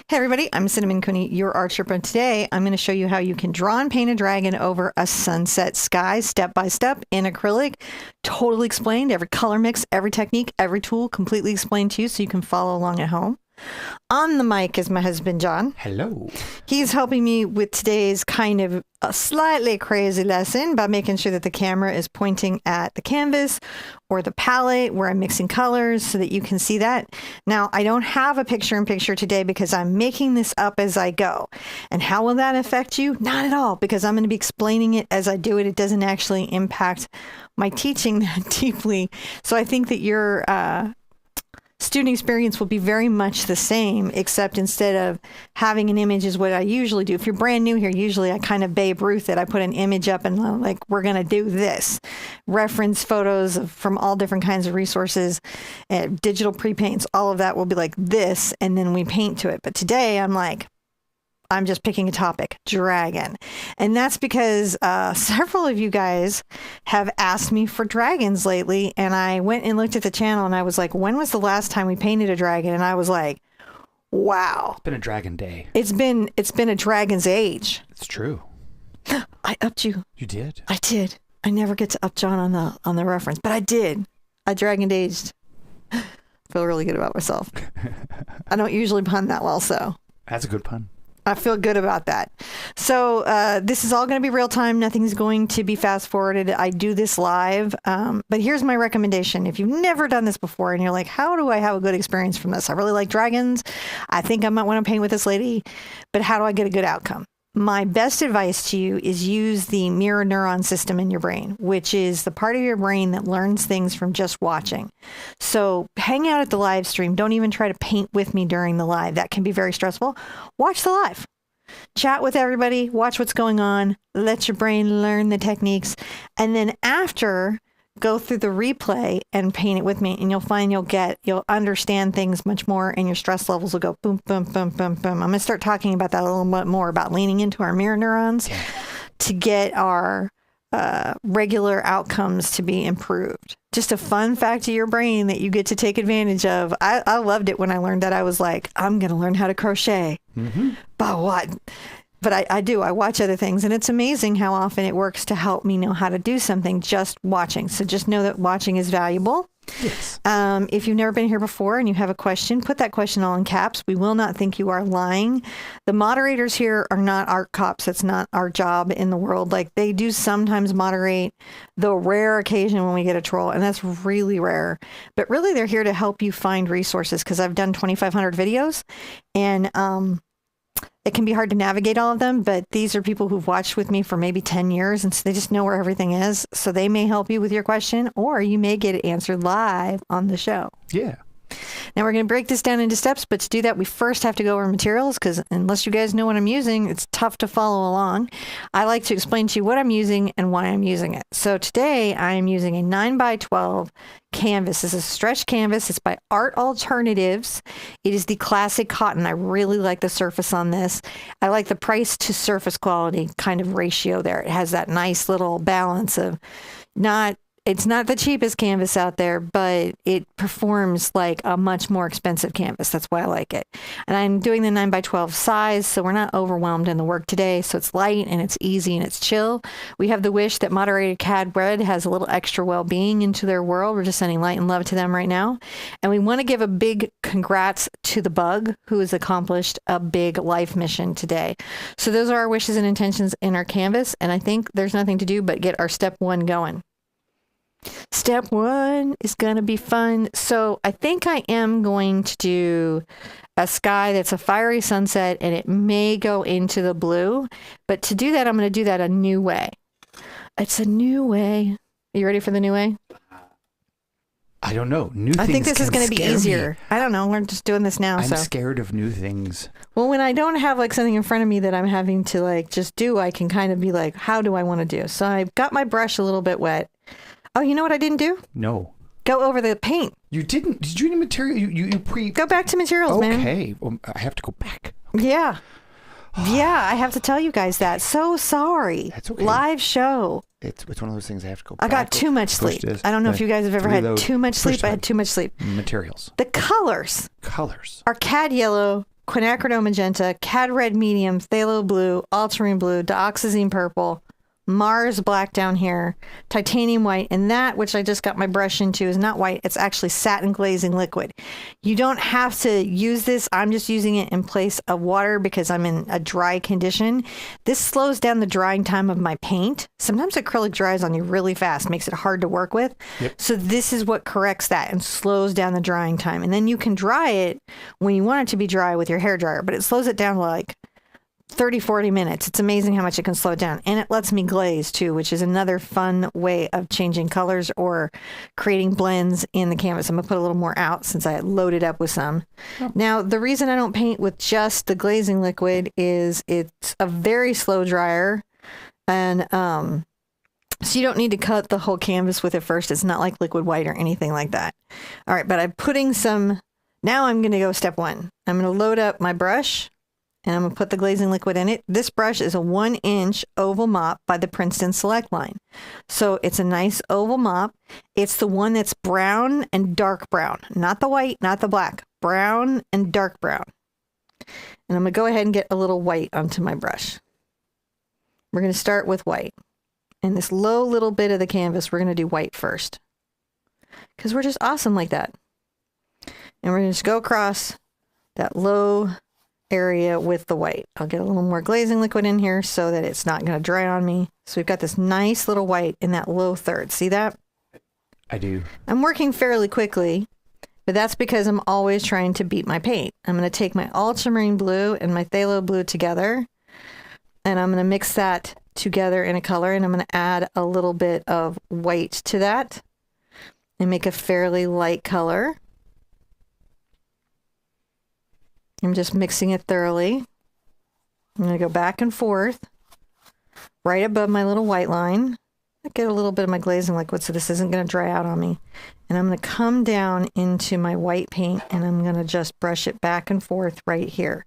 Hey everybody, I'm Cinnamon Cooney, your Art Sherpa, and today I'm going to show you how you can draw and paint a dragon over a sunset sky step by step in acrylic. Totally explained, every color mix, every technique, every tool completely explained to you so you can follow along at home. On the mic is my husband, John. Hello. He's helping me with today's kind of a slightly crazy lesson by making sure that the camera is pointing at the canvas or the palette where I'm mixing colors so that you can see that. Now, I don't have a picture-in-picture today because I'm making this up as I go. And how will that affect you? Not at all, because I'm going to be explaining it as I do it. It doesn't actually impact my teaching that deeply. So I think that your student experience will be very much the same, except instead of having an image is what I usually do. If you're brand new here, usually I kind of Babe Ruth it. I put an image up and I'm like, we're going to do this. Reference photos from all different kinds of resources, digital pre-paints, all of that will be like this, and then we paint to it. But today I'm like, I'm just picking a topic, dragon. And that's because several of you guys have asked me for dragons lately. And I went and looked at the channel and I was like, when was the last time we painted a dragon? And I was like, wow. It's been a dragon day. It's been a dragon's age. It's true. I upped you. You did? I did. I never get to up John on the reference, but I did. I dragon aged. Feel really good about myself. I don't usually pun that well, so. That's a good pun. I feel good about that. So this is all going to be real time. Nothing's going to be fast forwarded. I do this live. But here's my recommendation. If you've never done this before and you're like, how do I have a good experience from this? I really like dragons. I think I might want to paint with this lady, but how do I get a good outcome? My best advice to you is use the mirror neuron system in your brain, which is the part of your brain that learns things from just watching. So hang out at the live stream. Don't even try to paint with me during the live. That can be very stressful. Watch the live. Chat with everybody. Watch what's going on. Let your brain learn the techniques. And then after, go through the replay and paint it with me, and you'll find you'll understand things much more, and your stress levels will go boom, boom, boom, boom, boom. I'm going to start talking about that a little bit more, about leaning into our mirror neurons to get our regular outcomes to be improved. Just a fun fact of your brain that you get to take advantage of. I loved it when I learned that. I was like, I'm going to learn how to crochet. Mm-hmm. But what? But I do. I watch other things, and it's amazing how often it works to help me know how to do something just watching. So just know that watching is valuable. Yes. If you've never been here before and you have a question, put that question all in caps. We will not think you are lying. The moderators here are not art cops. That's not our job in the world. Like, they do sometimes moderate, the rare occasion when we get a troll, and that's really rare. But really, they're here to help you find resources, because I've done 2,500 videos, and it can be hard to navigate all of them, but these are people who've watched with me for maybe 10 years, and so they just know where everything is. So they may help you with your question, or you may get it answered live on the show. Yeah. Now we're going to break this down into steps, but to do that, we first have to go over materials, because unless you guys know what I'm using, it's tough to follow along. I like to explain to you what I'm using and why I'm using it. So today I'm using a 9x12 canvas. This is a stretch canvas. It's by Art Alternatives. It is the classic cotton. I really like the surface on this. I like the price to surface quality kind of ratio there. It has that nice little balance of it's not the cheapest canvas out there, but it performs like a much more expensive canvas. That's why I like it. And I'm doing the 9x12 size, so we're not overwhelmed in the work today. So it's light and it's easy and it's chill. We have the wish that Moderated Cad Red has a little extra well-being into their world. We're just sending light and love to them right now. And we want to give a big congrats to the bug who has accomplished a big life mission today. So those are our wishes and intentions in our canvas. And I think there's nothing to do but get our step one going. Step one is going to be fun. So I think I am going to do a sky that's a fiery sunset, and it may go into the blue. But to do that, I'm going to do that a new way. It's a new way. Are you ready for the new way? I don't know. I think this is going to be easier. I don't know. We're just doing this now. I'm scared of new things. Well, when I don't have like something in front of me that I'm having to like just do, I can kind of be like, how do I want to do? So I've got my brush a little bit wet. Oh, you know what I didn't do? No. Go over the paint. You didn't? Did you need material? You Go back to materials, man. Okay. Well, I have to go back. Yeah. Yeah, I have to tell you guys that. So sorry. That's okay. Live show. It's one of those things I have to go back. I got too much sleep. I don't know if you guys have ever had too much sleep. I had too much sleep. Materials. The colors Colors. are cad yellow, Quinacridone Magenta, Cad Red Medium, Phthalo Blue, Ultramarine Blue, Dioxazine Purple, Mars Black down here, Titanium White, and that, which I just got my brush into, is not white. It's actually satin glazing liquid. You don't have to use this. I'm just using it in place of water because I'm in a dry condition. This slows down the drying time of my paint. Sometimes acrylic dries on you really fast, makes it hard to work with. Yep. So this is what corrects that and slows down the drying time. And then you can dry it when you want it to be dry with your hairdryer, but it slows it down like 30, 40 minutes. It's amazing how much it can slow it down. And it lets me glaze too, which is another fun way of changing colors or creating blends in the canvas. I'm going to put a little more out since I loaded up with some. Oh. Now, the reason I don't paint with just the glazing liquid is it's a very slow dryer. And so you don't need to cut the whole canvas with it first. It's not like liquid white or anything like that. All right, but I'm putting some, now I'm going to go step one. I'm going to load up my brush. And I'm going to put the glazing liquid in it. This brush is a 1-inch oval mop by the Princeton Select line. So it's a nice oval mop. It's the one that's brown and dark brown. Not the white, not the black. Brown and dark brown. And I'm going to go ahead and get a little white onto my brush. We're going to start with white. And this low little bit of the canvas, we're going to do white first. Because we're just awesome like that. And we're going to just go across that low area with the white. I'll get a little more glazing liquid in here so that it's not going to dry on me. So we've got this nice little white in that low third. See that? I do. I'm working fairly quickly, but that's because I'm always trying to beat my paint. I'm going to take my ultramarine blue and my phthalo blue together, and I'm going to mix that together in a color, and I'm going to add a little bit of white to that and make a fairly light color. I'm just mixing it thoroughly. I'm going to go back and forth right above my little white line. I get a little bit of my glazing liquid so this isn't going to dry out on me. And I'm going to come down into my white paint and I'm going to just brush it back and forth right here.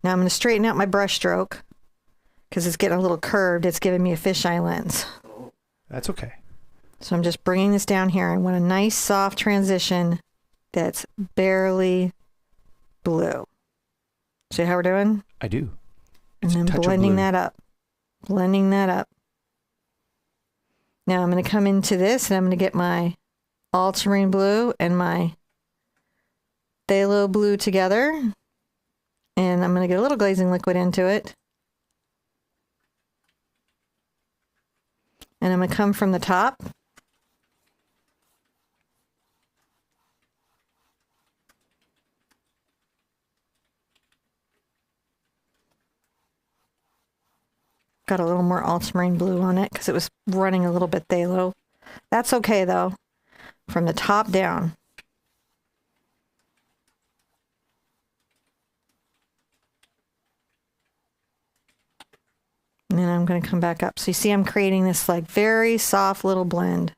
Now I'm going to straighten out my brush stroke because it's getting a little curved. It's giving me a fisheye lens. That's okay. So I'm just bringing this down here. I want a nice soft transition that's barely blue. See how we're doing? I do. And then blending that up. Blending that up. Now I'm going to come into this and I'm going to get my ultramarine blue and my phthalo blue together. And I'm going to get a little glazing liquid into it. And I'm going to come from the top. Got a little more ultramarine blue on it because it was running a little bit phthalo. That's okay though. From the top down. And then I'm going to come back up. So you see I'm creating this like very soft little blend.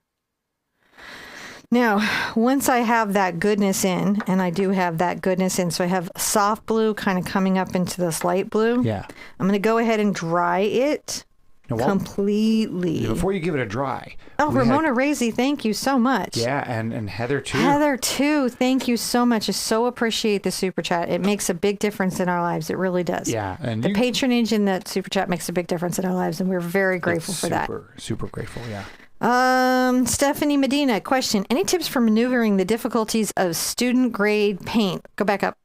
Now, once I have that goodness in, and I do have that goodness in, so I have soft blue kind of coming up into this light blue. Yeah. I'm going to go ahead and dry it completely. Before you give it a dry. Oh, Ramona Razy, thank you so much. Yeah, and Heather too. Heather too, thank you so much. I so appreciate the super chat. It makes a big difference in our lives. It really does. Yeah, and the patronage in that super chat makes a big difference in our lives, and we're very grateful for that. Super grateful, yeah. Stephanie Medina, question. Any tips for maneuvering the difficulties of student grade paint? Go back up.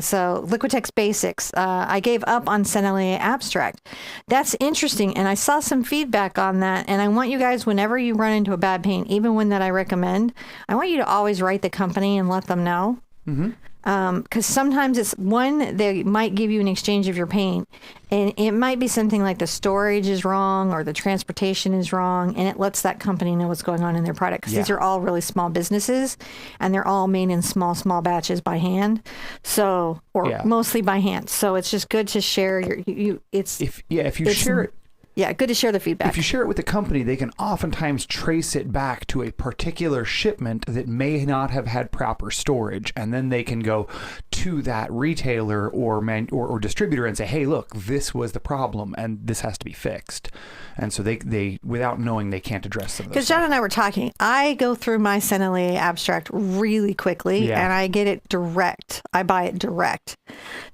So Liquitex Basics. I gave up on Sennelier Abstract. That's interesting. And I saw some feedback on that. And I want you guys, whenever you run into a bad paint, even one that I recommend, I want you to always write the company and let them know. Mm-hmm. Because sometimes it's one, they might give you an exchange of your paint, and it might be something like the storage is wrong or the transportation is wrong, and it lets that company know what's going on in their product. Because these are all really small businesses, and they're all made in small batches by hand, so mostly by hand. So it's just good to share if you share it. Yeah, good to share the feedback. If you share it with the company, they can oftentimes trace it back to a particular shipment that may not have had proper storage, and then they can go to that retailer or distributor and say, "Hey, look, this was the problem, and this has to be fixed." And so they without knowing, they can't address some of those. Because John and I were talking, I go through my Sennelier Abstract really quickly, and I get it direct. I buy it direct.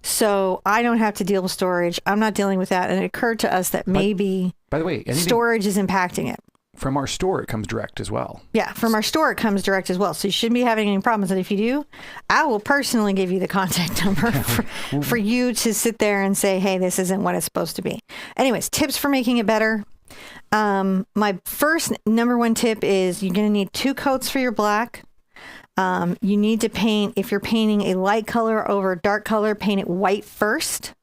So I don't have to deal with storage. I'm not dealing with that. And it occurred to us that maybe by the way, storage is impacting it. From our store, it comes direct as well. Yeah, from our store, it comes direct as well. So you shouldn't be having any problems. And if you do, I will personally give you the contact number for you to sit there and say, hey, this isn't what it's supposed to be. Anyways, tips for making it better. My first number one tip is you're going to need 2 coats for your black. You need to paint, if you're painting a light color over a dark color, paint it white first.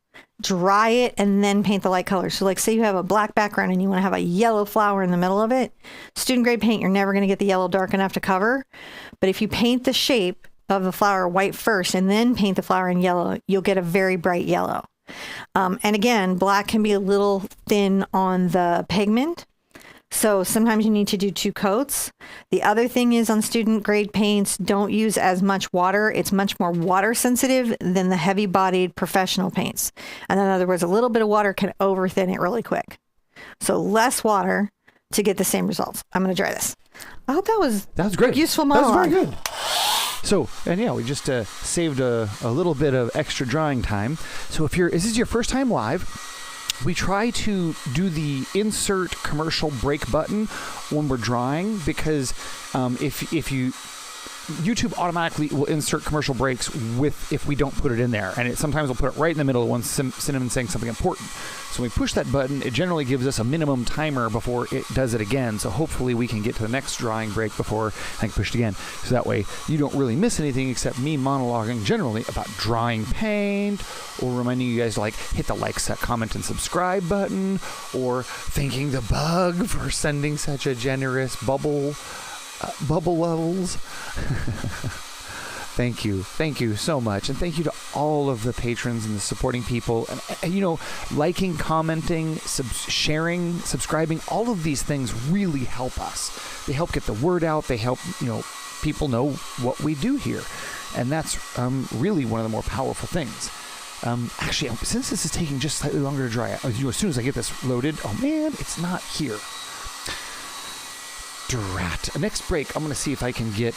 Dry it and then paint the light color. So like say you have a black background and you want to have a yellow flower in the middle of it. Student grade paint, you're never going to get the yellow dark enough to cover. But if you paint the shape of the flower white first and then paint the flower in yellow, you'll get a very bright yellow. And again, black can be a little thin on the pigment. So sometimes you need to do 2 coats. The other thing is on student grade paints, don't use as much water. It's much more water sensitive than the heavy bodied professional paints. And in other words, a little bit of water can over thin it really quick. So less water to get the same results. I'm going to try this. I hope that was great. Useful monologue. That was very good. So, and yeah, we just saved a little bit of extra drying time. So if this is your first time live, we try to do the insert commercial break button when we're drawing because if you YouTube automatically will insert commercial breaks if we don't put it in there, and it sometimes will put it right in the middle of when Cinnamon's saying something important. So when we push that button, it generally gives us a minimum timer before it does it again. So hopefully we can get to the next drawing break before I can push it again. So that way you don't really miss anything except me monologuing generally about drawing paint, or reminding you guys to like hit the like, comment, and subscribe button, or thanking the bug for sending such a generous bubble levels. Thank you so much, and thank you to all of the patrons and the supporting people, and liking, commenting, sharing, subscribing. All of these things really help us. They help get the word out. They help people know what we do here, and that's really one of the more powerful things. Actually, since this is taking just slightly longer to dry out, as soon as I get this loaded, oh man, it's not here. Drat. Next break, I'm going to see if I can get.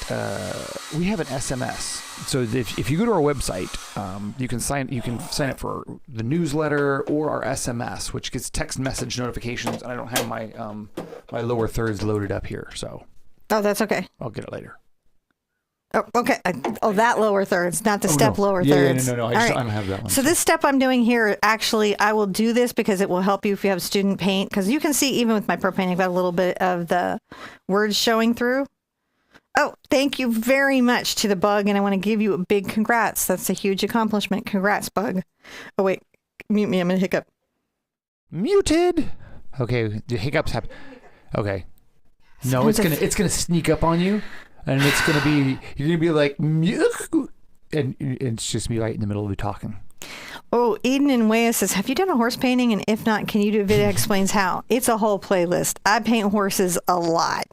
We have an SMS, so if you go to our website, you can sign up for the newsletter or our SMS, which gets text message notifications. And I don't have my my lower thirds loaded up here, so. Oh, that's okay. I'll get it later. Oh, okay. That lower thirds, not the lower thirds. No. I don't have that one. So this step I'm doing here, actually, I will do this because it will help you if you have student paint. Because you can see, even with my pro paint, I've got a little bit of the words showing through. Oh, thank you very much to the bug. And I want to give you a big congrats. That's a huge accomplishment. Congrats, bug. Oh, wait. Mute me. I'm going to hiccup. Muted. Okay. The hiccups happen. Okay. No, it's gonna sneak up on you. And it's going to be, you're going to be like, and it's just me right in the middle of you talking. Oh, Eden and Wea says, have you done a horse painting? And if not, can you do a video explains how? It's a whole playlist. I paint horses a lot.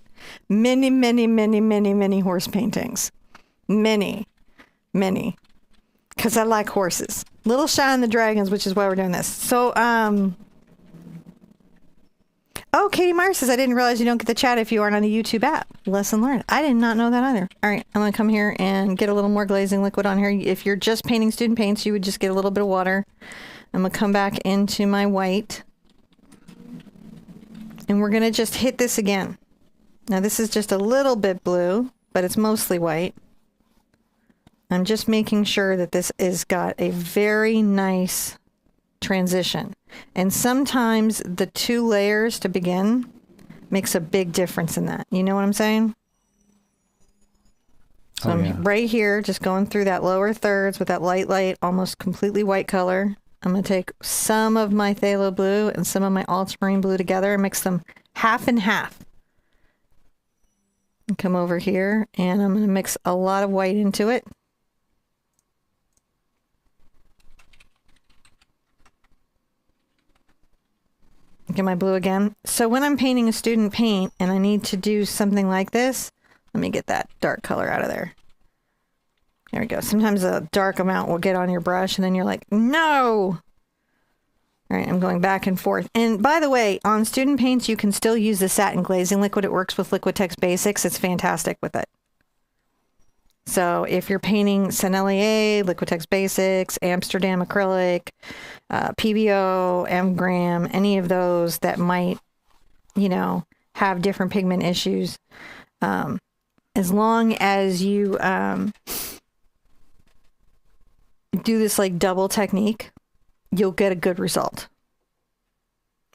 Many, many, many, many, many horse paintings. Many. Because I like horses. Little Shy and the Dragons, which is why we're doing this. So, oh, Katie Meyer says, I didn't realize you don't get the chat if you aren't on the YouTube app. Lesson learned. I did not know that either. All right, I'm going to come here and get a little more glazing liquid on here. If you're just painting student paints, you would just get a little bit of water. I'm going to come back into my white. And we're going to just hit this again. Now, this is just a little bit blue, but it's mostly white. I'm just making sure that this has got a very nice transition. And sometimes the 2 layers to begin makes a big difference in that. You know what I'm saying? So I'm right here just going through that lower thirds with that light, almost completely white color. I'm going to take some of my phthalo blue and some of my ultramarine blue together and mix them half and half. And come over here and I'm going to mix a lot of white into it. Get my blue again. So when I'm painting a student paint and I need to do something like this, let me get that dark color out of there. There we go. Sometimes a dark amount will get on your brush and then you're like, no. All right, I'm going back and forth. And by the way, on student paints, you can still use the satin glazing liquid. It works with Liquitex Basics. It's fantastic with it. So if you're painting Sennelier, Liquitex Basics, Amsterdam Acrylic, PBO, Mgram, any of those that might, have different pigment issues, as long as you do this like double technique, you'll get a good result.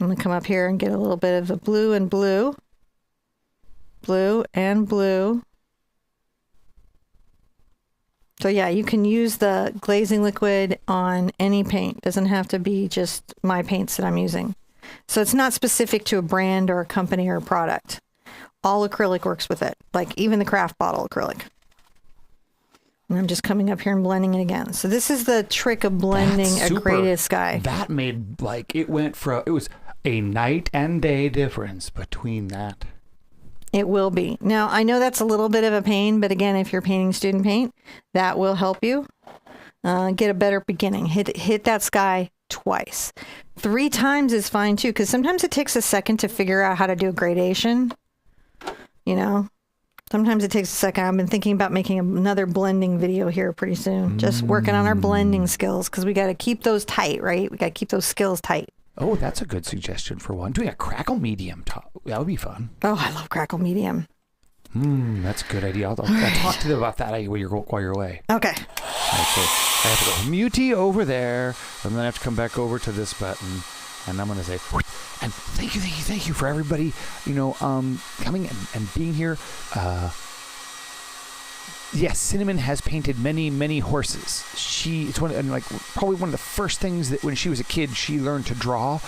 I'm going to come up here and get a little bit of the blue and blue, blue and blue. So yeah, you can use the glazing liquid on any paint. Doesn't have to be just my paints that I'm using. So it's not specific to a brand or a company or a product. All acrylic works with it, like even the craft bottle acrylic. And I'm just coming up here and blending it again. So this is the trick of blending a graded sky. That made, like, it was a night and day difference between that. It will be. Now, I know that's a little bit of a pain, but again, if you're painting student paint, that will help you get a better beginning. Hit that sky twice. 3 times is fine too, because sometimes it takes a second to figure out how to do a gradation. Sometimes it takes a second. I've been thinking about making another blending video here pretty soon. Just working on our blending skills, because we got to keep those tight, right? We got to keep those skills tight. Oh, that's a good suggestion for one. Doing a crackle medium top. That would be fun. Oh, I love crackle medium. That's a good idea. I'll talk to them about that while you're away. Okay. Right, so I have to go muty over there, and then I have to come back over to this button, and I'm going to say, and thank you for everybody, coming and being here. Yes, Cinnamon has painted many horses. It's probably one of the first things that when she was a kid she learned to draw,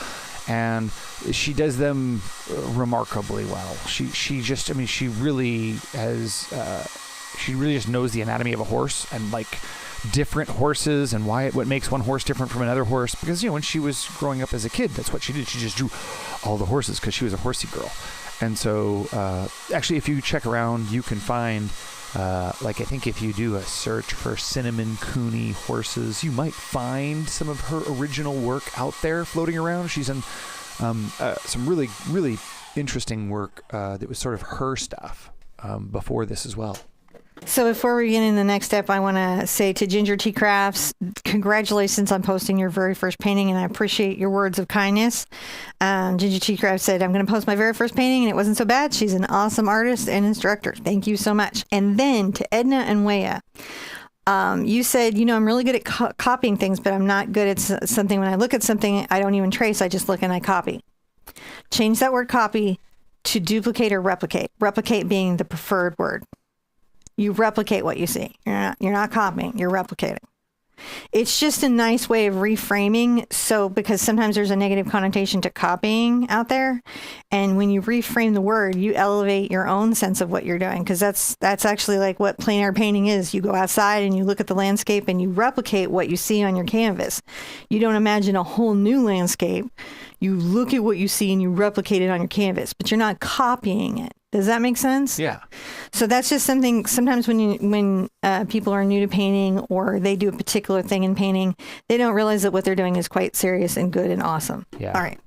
and she does them remarkably well. She really just knows the anatomy of a horse and like different horses and what makes one horse different from another horse. Because when she was growing up as a kid, that's what she did. She just drew all the horses because she was a horsey girl. And so actually, if you check around, you can find. I think if you do a search for Cinnamon Cooney horses, you might find some of her original work out there floating around. She's in some really, really interesting work that was sort of her stuff before this as well. So before we get into the next step, I want to say to Ginger Tea Crafts, congratulations on posting your very first painting, and I appreciate your words of kindness. Ginger Tea Crafts said, I'm going to post my very first painting, and it wasn't so bad. She's an awesome artist and instructor. Thank you so much. And then to Edna and Wea, you said, I'm really good at copying things, but I'm not good at something. When I look at something, I don't even trace. I just look and I copy. Change that word copy to duplicate or replicate. Replicate being the preferred word. You replicate what you see. You're not copying, you're replicating. It's just a nice way of reframing. So, because sometimes there's a negative connotation to copying out there. And when you reframe the word, you elevate your own sense of what you're doing. Because that's actually like what plein air painting is. You go outside and you look at the landscape and you replicate what you see on your canvas. You don't imagine a whole new landscape. You look at what you see and you replicate it on your canvas, but you're not copying it. Does that make sense? Yeah. So that's just something, sometimes when people are new to painting or they do a particular thing in painting, they don't realize that what they're doing is quite serious and good and awesome. Yeah. All right.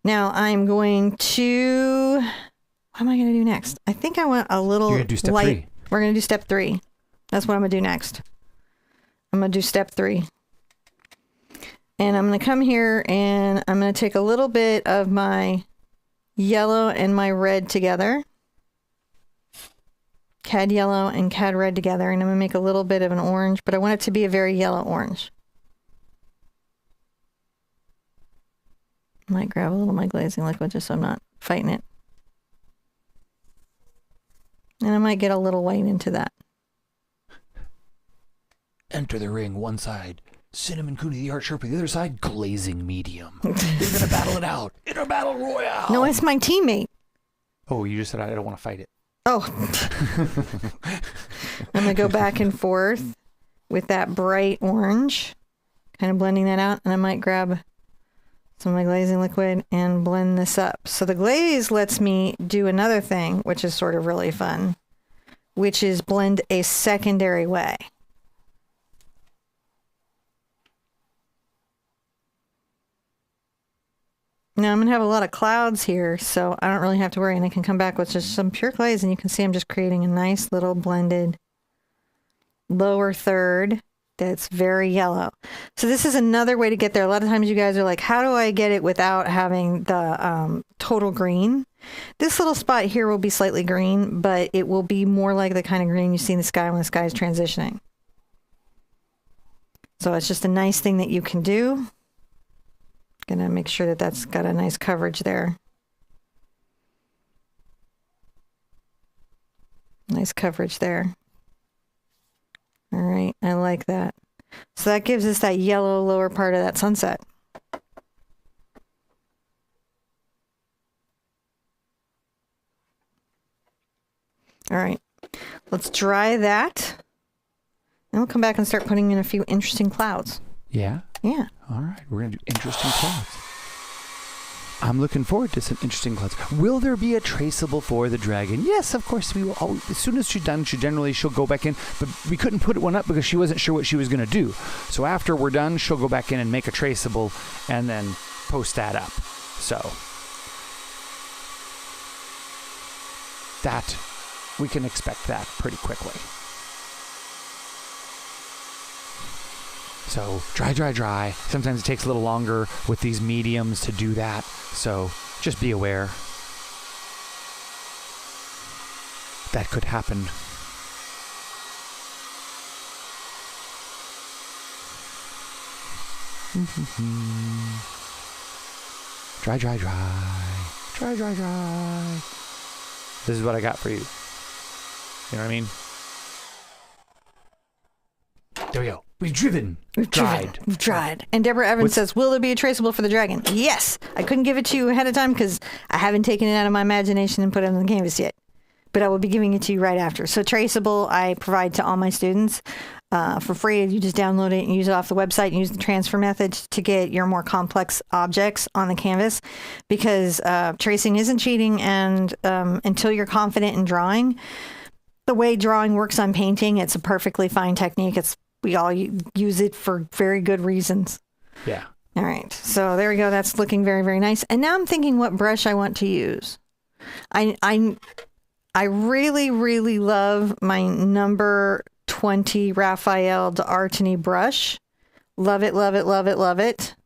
Now I'm going to, what am I going to do next? I think I want a little You're going to do step light. 3. We're going to do step 3. That's what I'm going to do next. I'm going to do step 3. And I'm going to come here and I'm going to take a little bit of my yellow and my red together. Cad yellow and cad red together. And I'm going to make a little bit of an orange, but I want it to be a very yellow orange. Might grab a little of my glazing liquid just so I'm not fighting it. And I might get a little white into that. Enter the ring, one side. Cinnamon Cooney, the Art Sherpa, the other side, glazing medium. They're going to battle it out in a battle royale. No, it's my teammate. Oh, you just said I don't want to fight it. Oh. I'm going to go back and forth with that bright orange, kind of blending that out. And I might grab some of my glazing liquid and blend this up. So the glaze lets me do another thing, which is sort of really fun, which is blend a secondary way. Now I'm going to have a lot of clouds here, so I don't really have to worry, and I can come back with just some pure glaze, and you can see I'm just creating a nice little blended lower third that's very yellow. So this is another way to get there. A lot of times you guys are like, how do I get it without having the total green? This little spot here will be slightly green, but it will be more like the kind of green you see in the sky when the sky is transitioning. So it's just a nice thing that you can do. Gonna make sure that that's got a nice coverage there. Nice coverage there. All right, I like that. So that gives us that yellow lower part of that sunset. All right, let's dry that. And we'll come back and start putting in a few interesting clouds. Yeah? Yeah. All right, we're going to do interesting clouds. I'm looking forward to some interesting clouds. Will there be a traceable for the dragon? Yes, of course we will. As soon as she's done, she'll go back in. But we couldn't put one up because she wasn't sure what she was going to do. So after we're done, she'll go back in and make a traceable and then post that up. So that, we can expect that pretty quickly. So dry, dry, dry. Sometimes it takes a little longer with these mediums to do that. So just be aware. That could happen. Dry, dry, dry. Dry, dry, dry. This is what I got for you. You know what I mean? There we go. We've driven. We've tried. And Deborah Evans says, will there be a traceable for the dragon? Yes. I couldn't give it to you ahead of time because I haven't taken it out of my imagination and put it on the canvas yet. But I will be giving it to you right after. So traceable, I provide to all my students for free. You just download it and use it off the website and use the transfer method to get your more complex objects on the canvas, because tracing isn't cheating. And until you're confident in drawing, the way drawing works on painting, it's a perfectly fine technique. We all use it for very good reasons. Yeah. All right. So there we go. That's looking very, very nice. And now I'm thinking what brush I want to use. I really, really love my number 20 Raphael d'Artagnan brush. Love it, love it, love it, love it.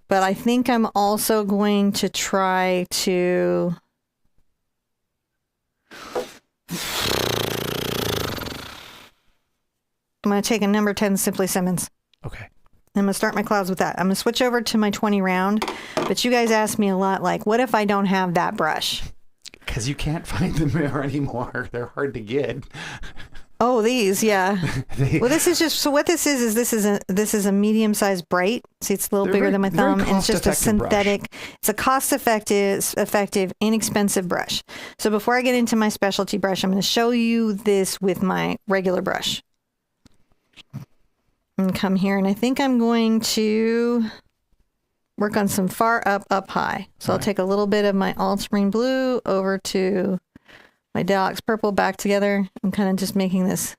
But I think I'm also going to try to... I'm going to take a number 10 Simply Simmons. Okay. I'm going to start my clouds with that. I'm going to switch over to my 20 round. But you guys ask me a lot, like, what if I don't have that brush? Because you can't find them there anymore. They're hard to get. Oh, these, yeah. Well, this is just, so what this is this is a medium-sized bright. See, it's a little bigger than my thumb, and it's just a synthetic. Brush. It's a cost-effective, inexpensive brush. So before I get into my specialty brush, I'm going to show you this with my regular brush. And come here, and I think I'm going to work on some far up high. So I'll take a little bit of my Ultramarine blue over to my Dioxazine Purple back together. I'm kind of just making this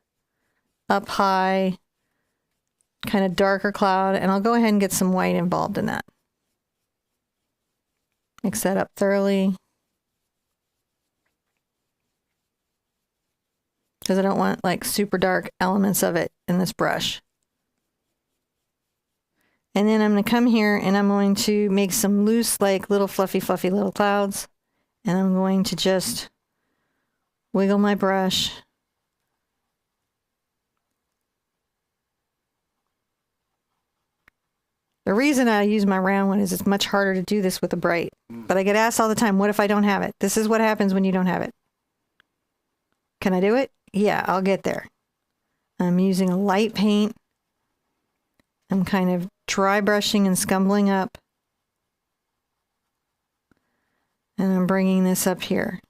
up high, kind of darker cloud, and I'll go ahead and get some white involved in that. Mix that up thoroughly. Because I don't want like super dark elements of it in this brush. And then I'm going to come here and I'm going to make some loose, like little fluffy little clouds. And I'm going to just wiggle my brush. The reason I use my round one is it's much harder to do this with a bright. But I get asked all the time, what if I don't have it? This is what happens when you don't have it. Can I do it? Yeah, I'll get there. I'm using a light paint. I'm kind of dry brushing and scumbling up. And I'm bringing this up here.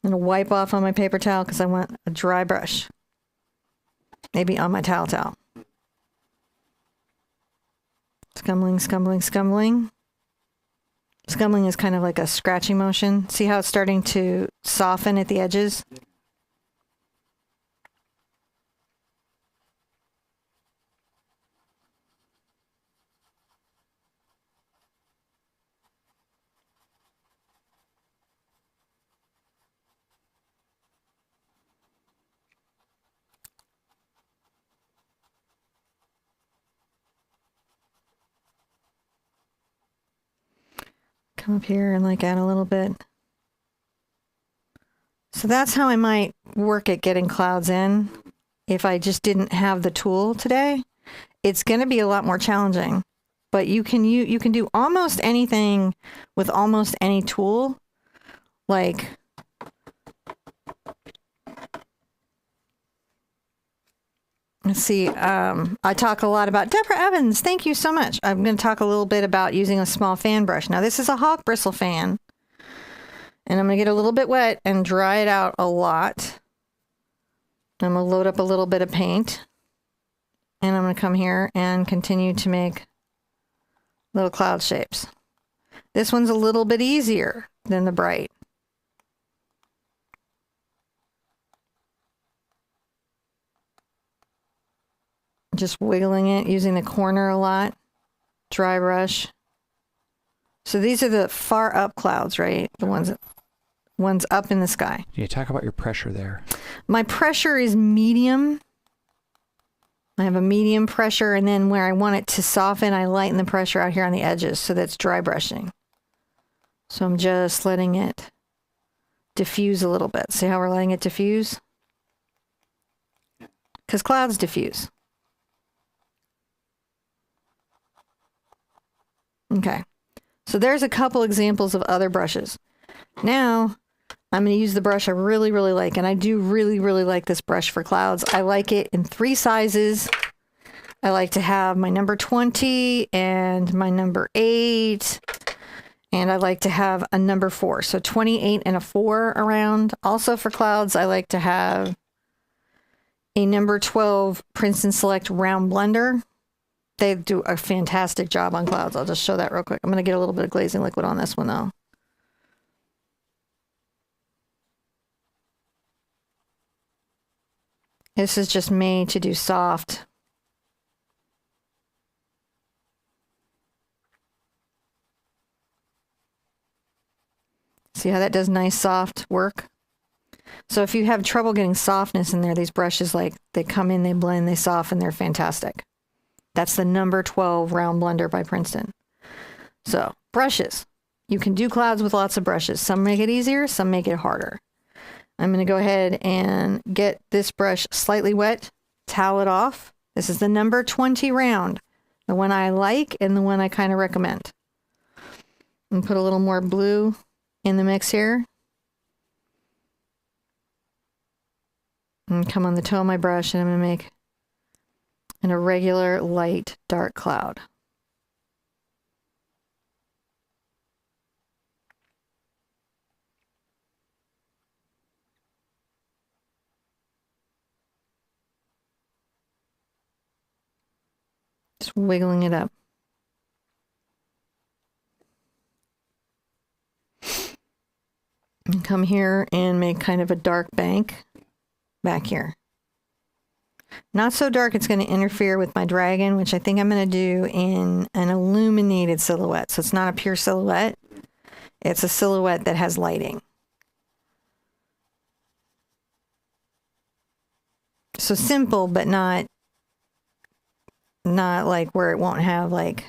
I'm going to wipe off on my paper towel because I want a dry brush. Maybe on my towel. Scumbling. Scumbling is kind of like a scratching motion. See how it's starting to soften at the edges? Come up here and like add a little bit. So that's how I might work at getting clouds in. If I just didn't have the tool today, it's going to be a lot more challenging. But you can do almost anything with almost any tool. Like, let's see. I talk a lot about Deborah Evans. Thank you so much. I'm going to talk a little bit about using a small fan brush. Now, this is a hawk bristle fan. And I'm going to get a little bit wet and dry it out a lot. I'm going to load up a little bit of paint. And I'm going to come here and continue to make little cloud shapes. This one's a little bit easier than the bright. Just wiggling it, using the corner a lot. Dry brush. So these are the far up clouds, right? The ones up in the sky. Yeah, talk about your pressure there. My pressure is medium. I have a medium pressure, and then where I want it to soften, I lighten the pressure out here on the edges, so that's dry brushing. So I'm just letting it diffuse a little bit. See how we're letting it diffuse? Because clouds diffuse. Okay. So there's a couple examples of other brushes. Now, I'm going to use the brush I really, really like, and I do really, really like this brush for clouds. I like it in 3 sizes. I like to have my number 20 and my number 8, and I like to have a number 4. So 28 and a 4 around. Also for clouds, I like to have a number 12 Princeton Select Round Blender. They do a fantastic job on clouds. I'll just show that real quick. I'm going to get a little bit of glazing liquid on this one, though. This is just made to do soft. See how that does nice soft work? So if you have trouble getting softness in there, these brushes, like, they come in, they blend, they soften, they're fantastic. That's the number 12 round blender by Princeton. So brushes. You can do clouds with lots of brushes. Some make it easier, some make it harder. I'm going to go ahead and get this brush slightly wet, towel it off. This is the number 20 round, the one I like and the one I kind of recommend. And put a little more blue in the mix here. And come on the toe of my brush, and I'm going to make an irregular light dark cloud. Just wiggling it up. And come here and make kind of a dark bank back here. Not so dark it's going to interfere with my dragon, which I think I'm going to do in an illuminated silhouette. So it's not a pure silhouette. It's a silhouette that has lighting. So simple, but not like where it won't have, like,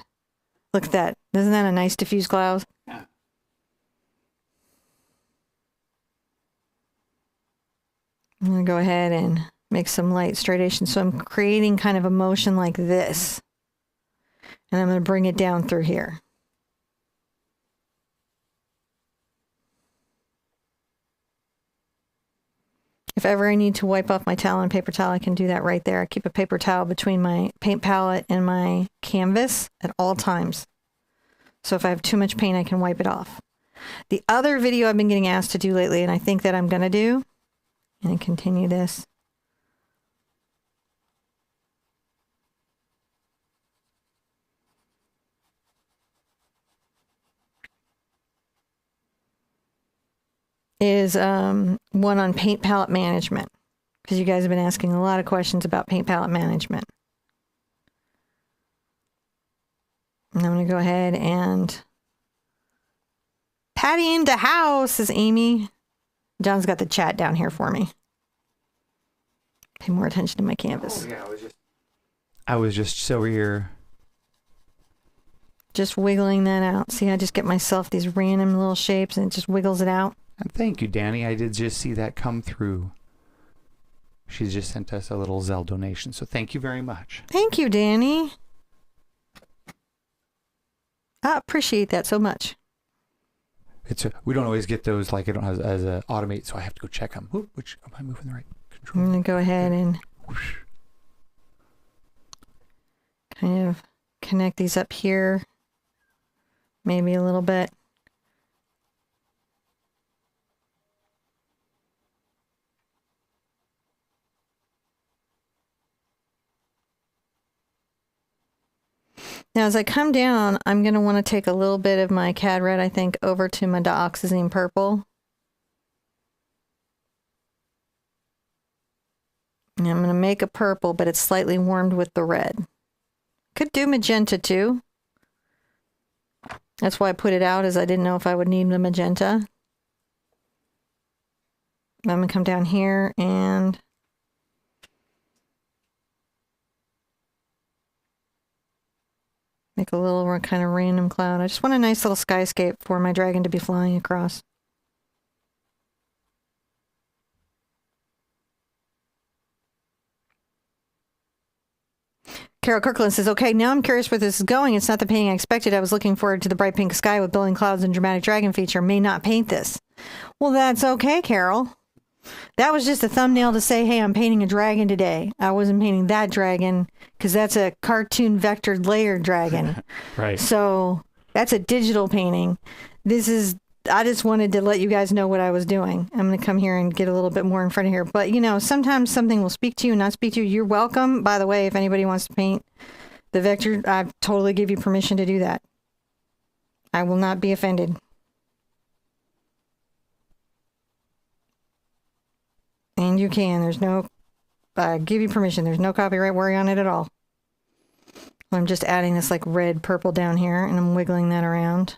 look at that. Isn't that a nice diffuse cloud? Yeah. I'm going to go ahead and make some light striation. So I'm creating kind of a motion like this. And I'm going to bring it down through here. If ever I need to wipe off my towel and paper towel, I can do that right there. I keep a paper towel between my paint palette and my canvas at all times. So if I have too much paint, I can wipe it off. The other video I've been getting asked to do lately, and I think that I'm going to do, and continue this, is one on paint palette management, because you guys have been asking a lot of questions about paint palette management. And I'm going to go ahead and Patty into house, says Amy. John's got the chat down here for me. Pay more attention to my canvas. Oh, yeah, I was just over here. Just wiggling that out. See, I just get myself these random little shapes and it just wiggles it out. And thank you, Danny. I did just see that come through. She's just sent us a little Zelle donation, so thank you very much. Thank you, Danny. I appreciate that so much. We don't always get those, like I don't have as a automate, so I have to go check them. Which am I moving the right control? I'm going to go ahead and kind of connect these up here. Maybe a little bit. Now, as I come down, I'm going to want to take a little bit of my Cad Red, I think, over to my Dioxazine Purple. And I'm going to make a purple, but it's slightly warmed with the red. Could do magenta too. That's why I put it out, as I didn't know if I would need the magenta. I'm going to come down here and make a little kind of random cloud. I just want a nice little skyscape for my dragon to be flying across. Carol Kirkland says, okay, now I'm curious where this is going. It's not the painting I expected. I was looking forward to the bright pink sky with billowing clouds and dramatic dragon feature. May not paint this. Well, that's okay, Carol. That was just a thumbnail to say, hey, I'm painting a dragon today. I wasn't painting that dragon because that's a cartoon vectored layer dragon. Right. So that's a digital painting. I just wanted to let you guys know what I was doing. I'm going to come here and get a little bit more in front of here. But, you know, sometimes something will speak to you and not speak to you. You're welcome. By the way, if anybody wants to paint the vector, I totally give you permission to do that. I will not be offended. And you can. I give you permission. There's no copyright worry on it at all. I'm just adding this like red purple down here and I'm wiggling that around.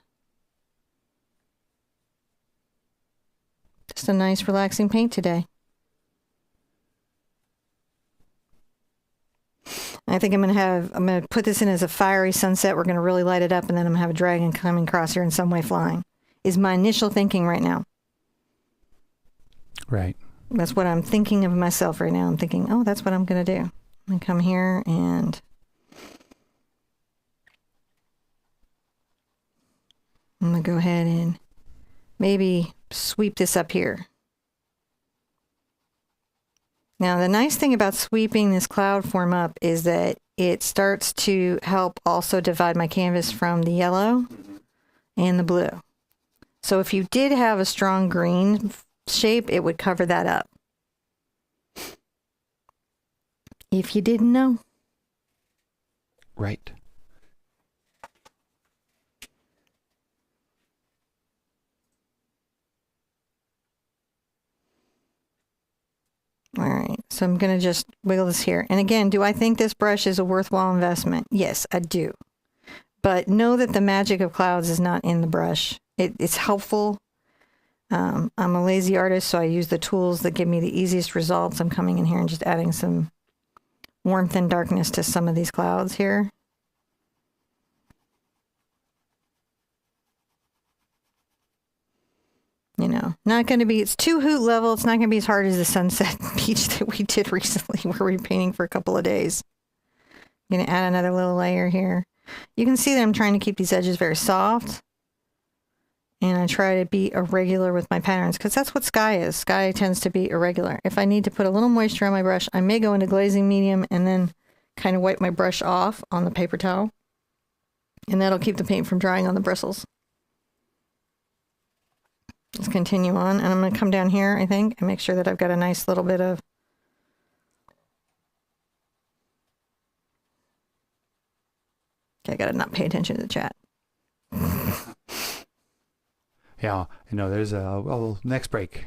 Just a nice relaxing paint today. I think I'm going to put this in as a fiery sunset. We're going to really light it up and then I'm going to have a dragon coming across here in some way flying. Is my initial thinking right now. Right. That's what I'm thinking of myself right now. I'm thinking, oh, that's what I'm going to do. I'm going to come here and I'm going to go ahead and maybe sweep this up here. Now, the nice thing about sweeping this cloud form up is that it starts to help also divide my canvas from the yellow and the blue. So if you did have a strong green shape, it would cover that up. If you didn't know. Right. All right, so I'm going to just wiggle this here. And again, do I think this brush is a worthwhile investment? Yes, I do. But know that the magic of clouds is not in the brush. It's helpful. I'm a lazy artist, so I use the tools that give me the easiest results. I'm coming in here and just adding some warmth and darkness to some of these clouds here. You know, not going to be, it's too Hoot level. It's not going to be as hard as the Sunset Beach that we did recently where we were painting for a couple of days. I'm going to add another little layer here. You can see that I'm trying to keep these edges very soft. And I try to be irregular with my patterns because that's what sky is. Sky tends to be irregular. If I need to put a little moisture on my brush, I may go into glazing medium and then kind of wipe my brush off on the paper towel. And that'll keep the paint from drying on the bristles. Let's continue on. And I'm going to come down here, I think, and make sure that I've got a nice little bit of... Okay, I got to not pay attention to the chat. Yeah, I know. There's well, next break.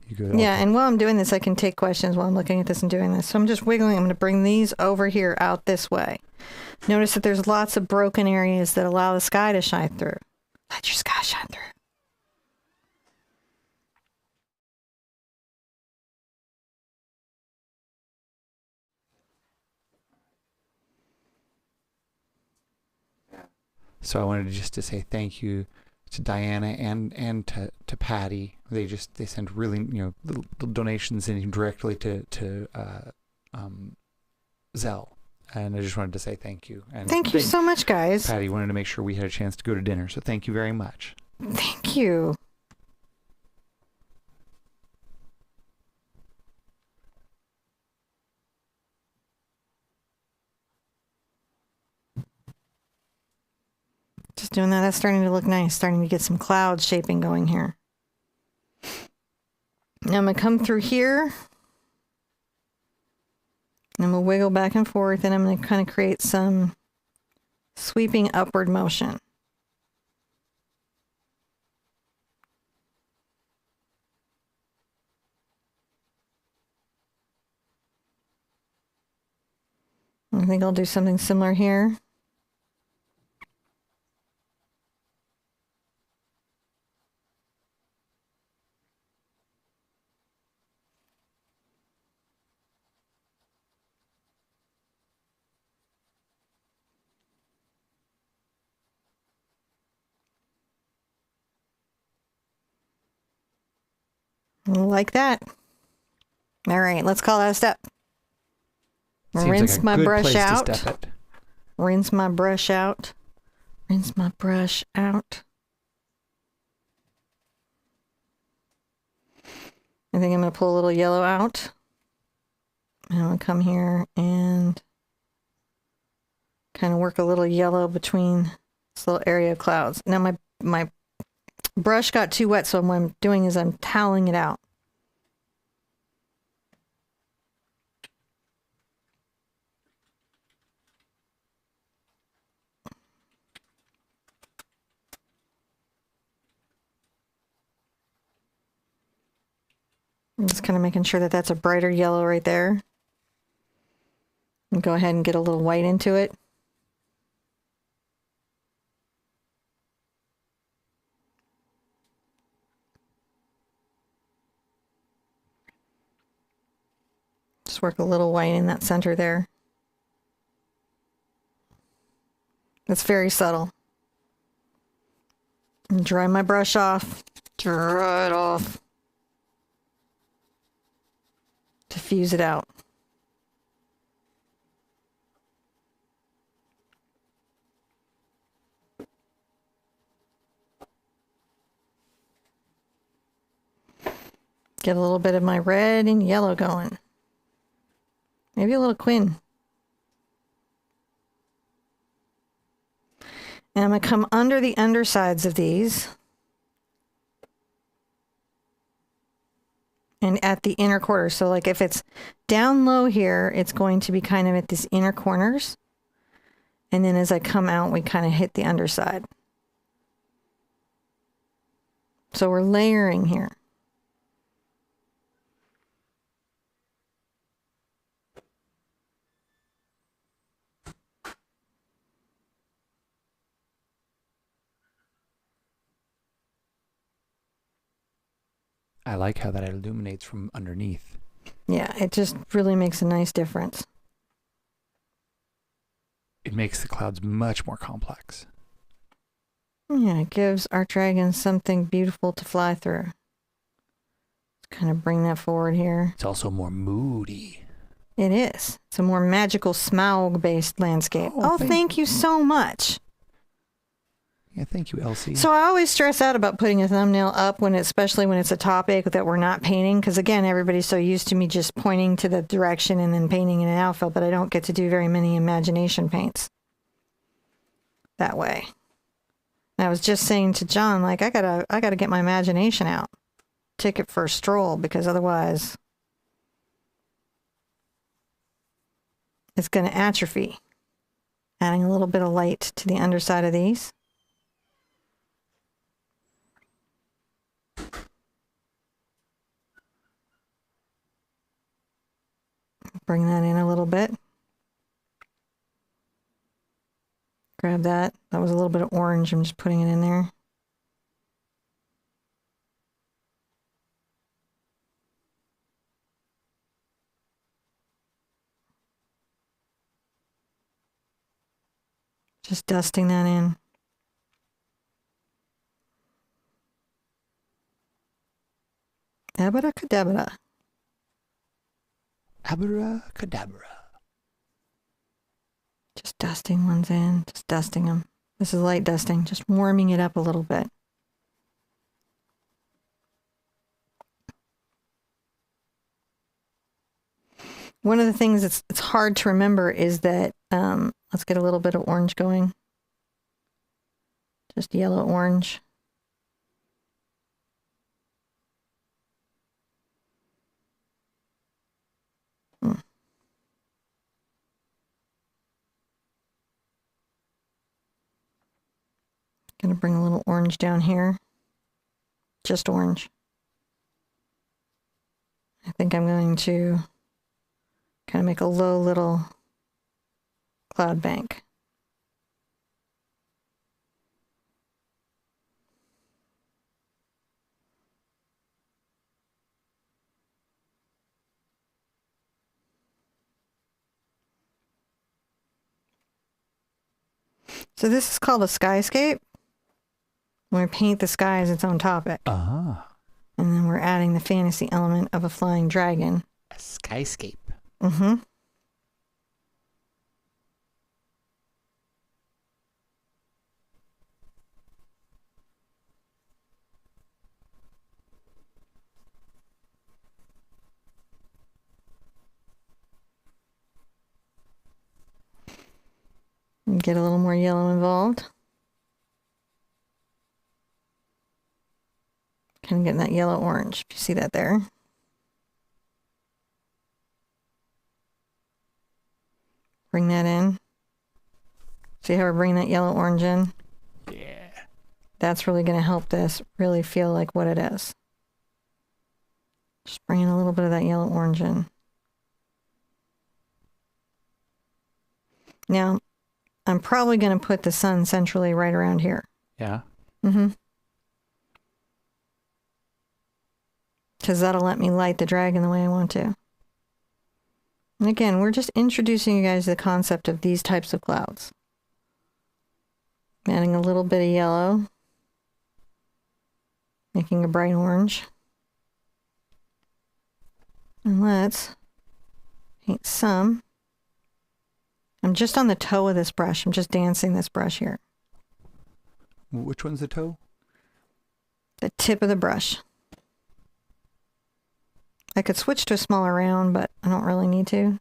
You go. Yeah, and while I'm doing this, I can take questions while I'm looking at this and doing this. So I'm just wiggling. I'm going to bring these over here out this way. Notice that there's lots of broken areas that allow the sky to shine through. Let your sky shine through. So I wanted just to say thank you to Diana and to Patty. They send really little donations in directly to Zelle, and I just wanted to say thank you. And thank you so much, guys. Patty wanted to make sure we had a chance to go to dinner, so thank you very much. Thank you. Just doing that. That's starting to look nice. Starting to get some cloud shaping going here. Now I'm going to come through here. I'm going to wiggle back and forth, and I'm going to kind of create some sweeping upward motion. I think I'll do something similar here. Like that. All right, let's call that a step. Rinse my brush out. Rinse my brush out. Rinse my brush out. I think I'm going to pull a little yellow out. And I'm going to come here and kind of work a little yellow between this little area of clouds. Now my brush got too wet, so what I'm doing is I'm toweling it out. I'm just kind of making sure that that's a brighter yellow right there. And go ahead and get a little white into it. Just work a little white in that center there. It's very subtle. And dry my brush off. Dry it off. Diffuse it out. Get a little bit of my red and yellow going. Maybe a little quin. And I'm going to come under the undersides of these. And at the inner quarters. So like if it's down low here, it's going to be kind of at these inner corners. And then as I come out, we kind of hit the underside. So we're layering here. I like how that illuminates from underneath. Yeah, it just really makes a nice difference. It makes the clouds much more complex. Yeah, it gives our dragon something beautiful to fly through. Let's kind of bring that forward here. It's also more moody. It is. It's a more magical Smaug-based landscape. Oh, thank you so much. Yeah, thank you, Elsie. So I always stress out about putting a thumbnail up especially when it's a topic that we're not painting, because again, everybody's so used to me just pointing to the direction and then painting in an outfill, but I don't get to do very many imagination paints that way. And I was just saying to John, like, I gotta get my imagination out, ticket for a stroll, because otherwise it's going to atrophy. Adding a little bit of light to the underside of these. Bring that in a little bit. Grab that. That was a little bit of orange. I'm just putting it in there. Just dusting that in. Abracadabra. Abracadabra. Just dusting ones in, just dusting them. This is light dusting, just warming it up a little bit. One of the things that's it's hard to remember is that, let's get a little bit of orange going. Just yellow orange. Gonna bring a little orange down here. Just orange. I think I'm going to kind of make a low little cloud bank. So this is called a skyscape. When we paint the sky as its own topic. Ah. And then we're adding the fantasy element of a flying dragon. A skyscape. Mm-hmm. Get a little more yellow involved. Kind of getting that yellow orange, if you see that there. Bring that in. See how we're bringing that yellow orange in? Yeah. That's really going to help this really feel like what it is. Just bringing a little bit of that yellow orange in. Now, I'm probably going to put the sun centrally right around here. Yeah. Mm-hmm. Because that'll let me light the dragon the way I want to. And again, we're just introducing you guys to the concept of these types of clouds. Adding a little bit of yellow. Making a bright orange. And let's paint some. I'm just on the toe of this brush. I'm just dancing this brush here. Which one's the toe? The tip of the brush. I could switch to a smaller round, but I don't really need to.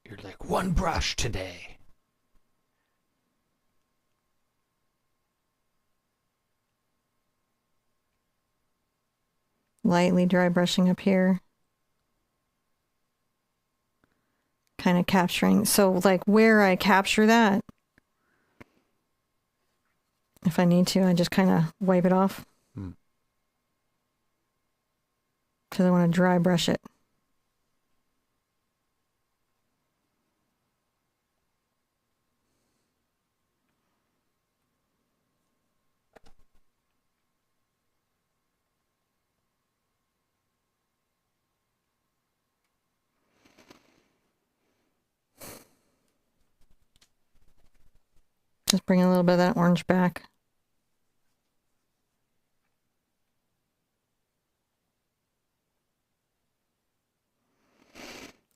You're like, one brush today. Lightly dry brushing up here. Kind of capturing. So like where I capture that, if I need to, I just kind of wipe it off. Because I want to dry brush it. Just bring a little bit of that orange back.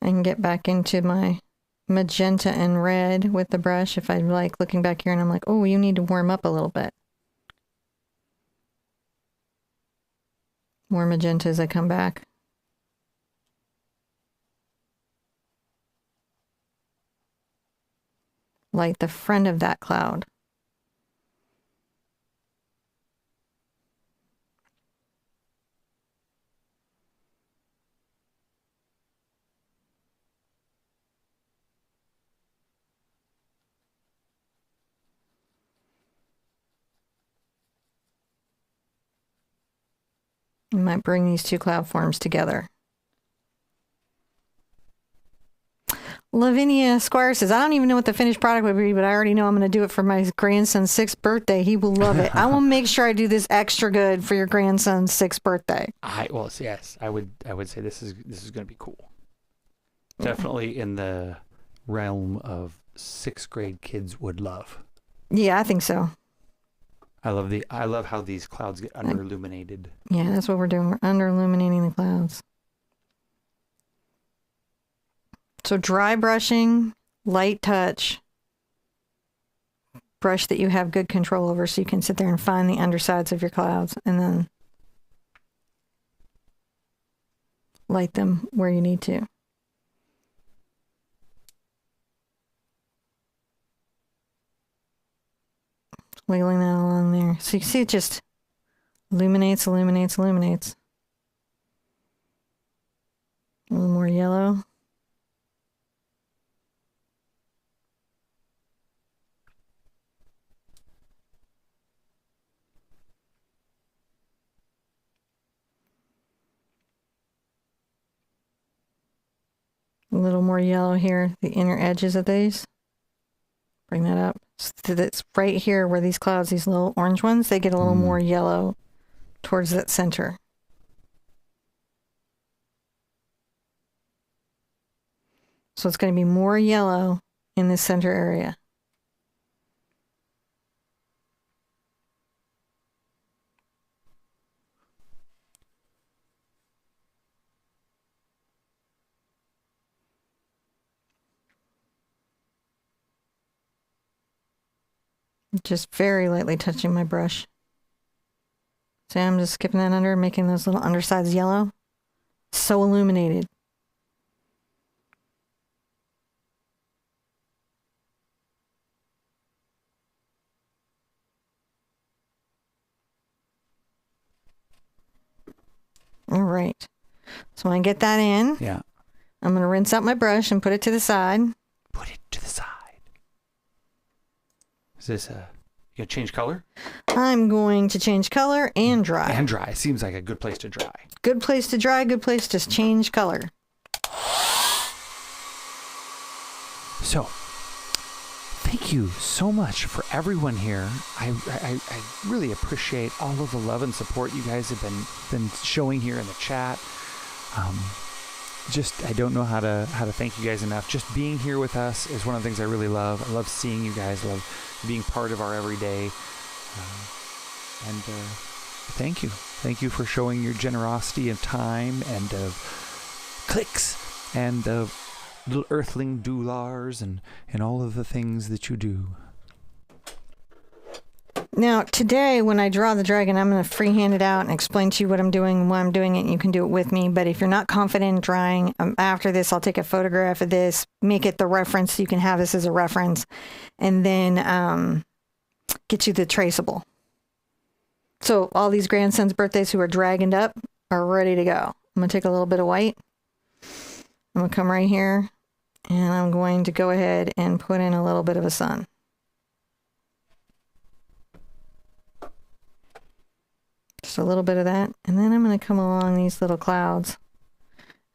I can get back into my magenta and red with the brush if I like looking back here and I'm like, oh, you need to warm up a little bit. More magenta as I come back. Light the front of that cloud. I might bring these two cloud forms together. Lavinia Squire says, I don't even know what the finished product would be, but I already know I'm going to do it for my grandson's 6th birthday. He will love it. I will make sure I do this extra good for your grandson's 6th birthday. Yes, I would say this is going to be cool. Definitely in the realm of 6th grade kids would love. Yeah, I think so. I love how these clouds get under illuminated. Yeah, that's what we're doing. We're under illuminating the clouds. So dry brushing, light touch, brush that you have good control over so you can sit there and find the undersides of your clouds and then light them where you need to. Wiggling that along there. So you see it just illuminates, illuminates, illuminates. A little more yellow. A little more yellow here, the inner edges of these. Bring that up. So that's right here where these clouds, these little orange ones, they get a little more yellow towards that center. So it's going to be more yellow in this center area. Just very lightly touching my brush. See, I'm just skipping that under, making those little undersides yellow. So illuminated. All right. So when I get that in, Yeah. I'm going to rinse out my brush and put it to the side. Put it to the side. Is this you gonna change color? I'm going to change color and dry. And dry. Seems like a good place to dry. Good place to dry, good place to change color. So, thank you so much for everyone here. I really appreciate all of the love and support you guys have been showing here in the chat. Just I don't know how to thank you guys enough. Just being here with us is one of the things I really love. I love seeing you guys. I love being part of our everyday. Thank you. Thank you for showing your generosity of time and of clicks and of little earthling doulars and all of the things that you do. Now, today, when I draw the dragon, I'm going to freehand it out and explain to you what I'm doing and why I'm doing it, and you can do it with me. But if you're not confident in drawing, after this, I'll take a photograph of this, make it the reference so you can have this as a reference, and then get you the traceable. So all these grandsons' birthdays who are dragoned up are ready to go. I'm going to take a little bit of white. I'm going to come right here, and I'm going to go ahead and put in a little bit of a sun. Just a little bit of that. And then I'm going to come along these little clouds.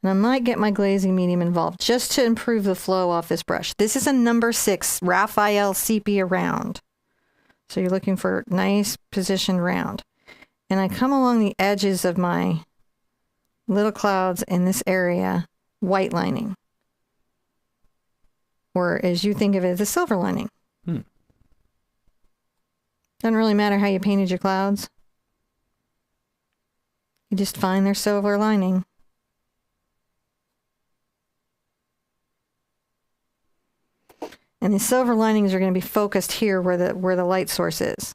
And I might get my glazing medium involved just to improve the flow off this brush. This is a number 6 Raphael Sepia round. So you're looking for nice positioned round. And I come along the edges of my little clouds in this area, white lining. Or as you think of it, the silver lining. Doesn't really matter how you painted your clouds. You just find their silver lining. And the silver linings are going to be focused here where the light source is.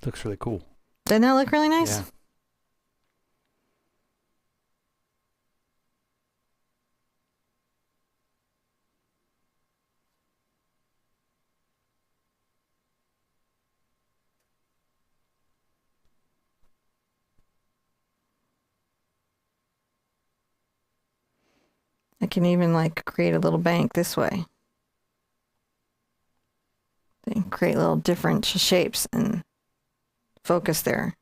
Looks really cool. Doesn't that look really nice? Yeah. I can even like create a little bank this way. Then create little different shapes and focus there.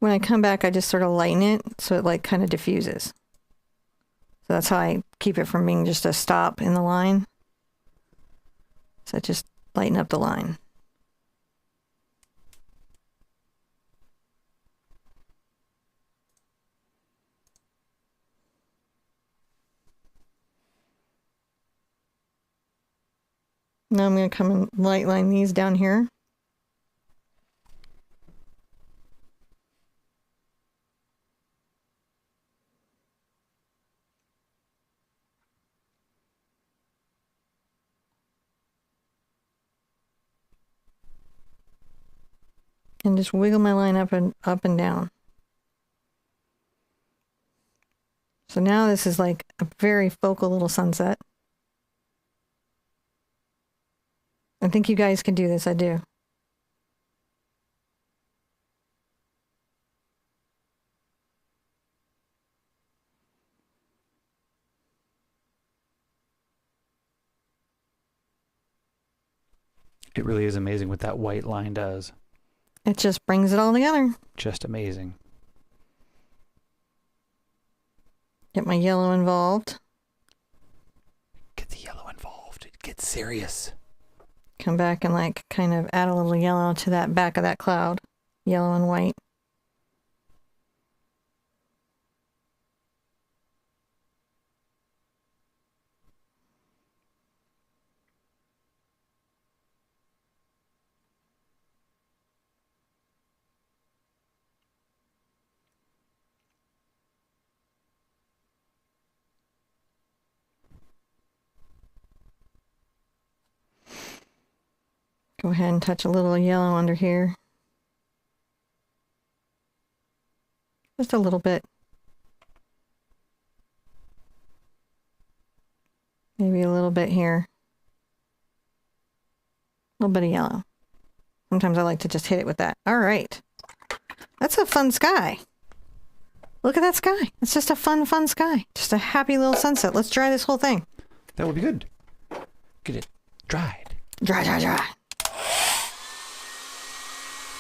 when I come back, I just sort of lighten it so it like kind of diffuses. So that's how I keep it from being just a stop in the line. So I just lighten up the line. Now I'm going to come and light line these down here. And just wiggle my line up and down. So now this is like a very focal little sunset. I think you guys can do this. I do. It really is amazing what that white line does. It just brings it all together. Just amazing. Get my yellow involved. Get the yellow involved. It gets serious. Come back and like kind of add a little yellow to that back of that cloud. Yellow and white. Go ahead and touch a little yellow under here. Just a little bit. Maybe a little bit here. A little bit of yellow. Sometimes I like to just hit it with that. All right. That's a fun sky. Look at that sky. It's just a fun sky. Just a happy little sunset. Let's dry this whole thing. That would be good. Get it dried. Dry.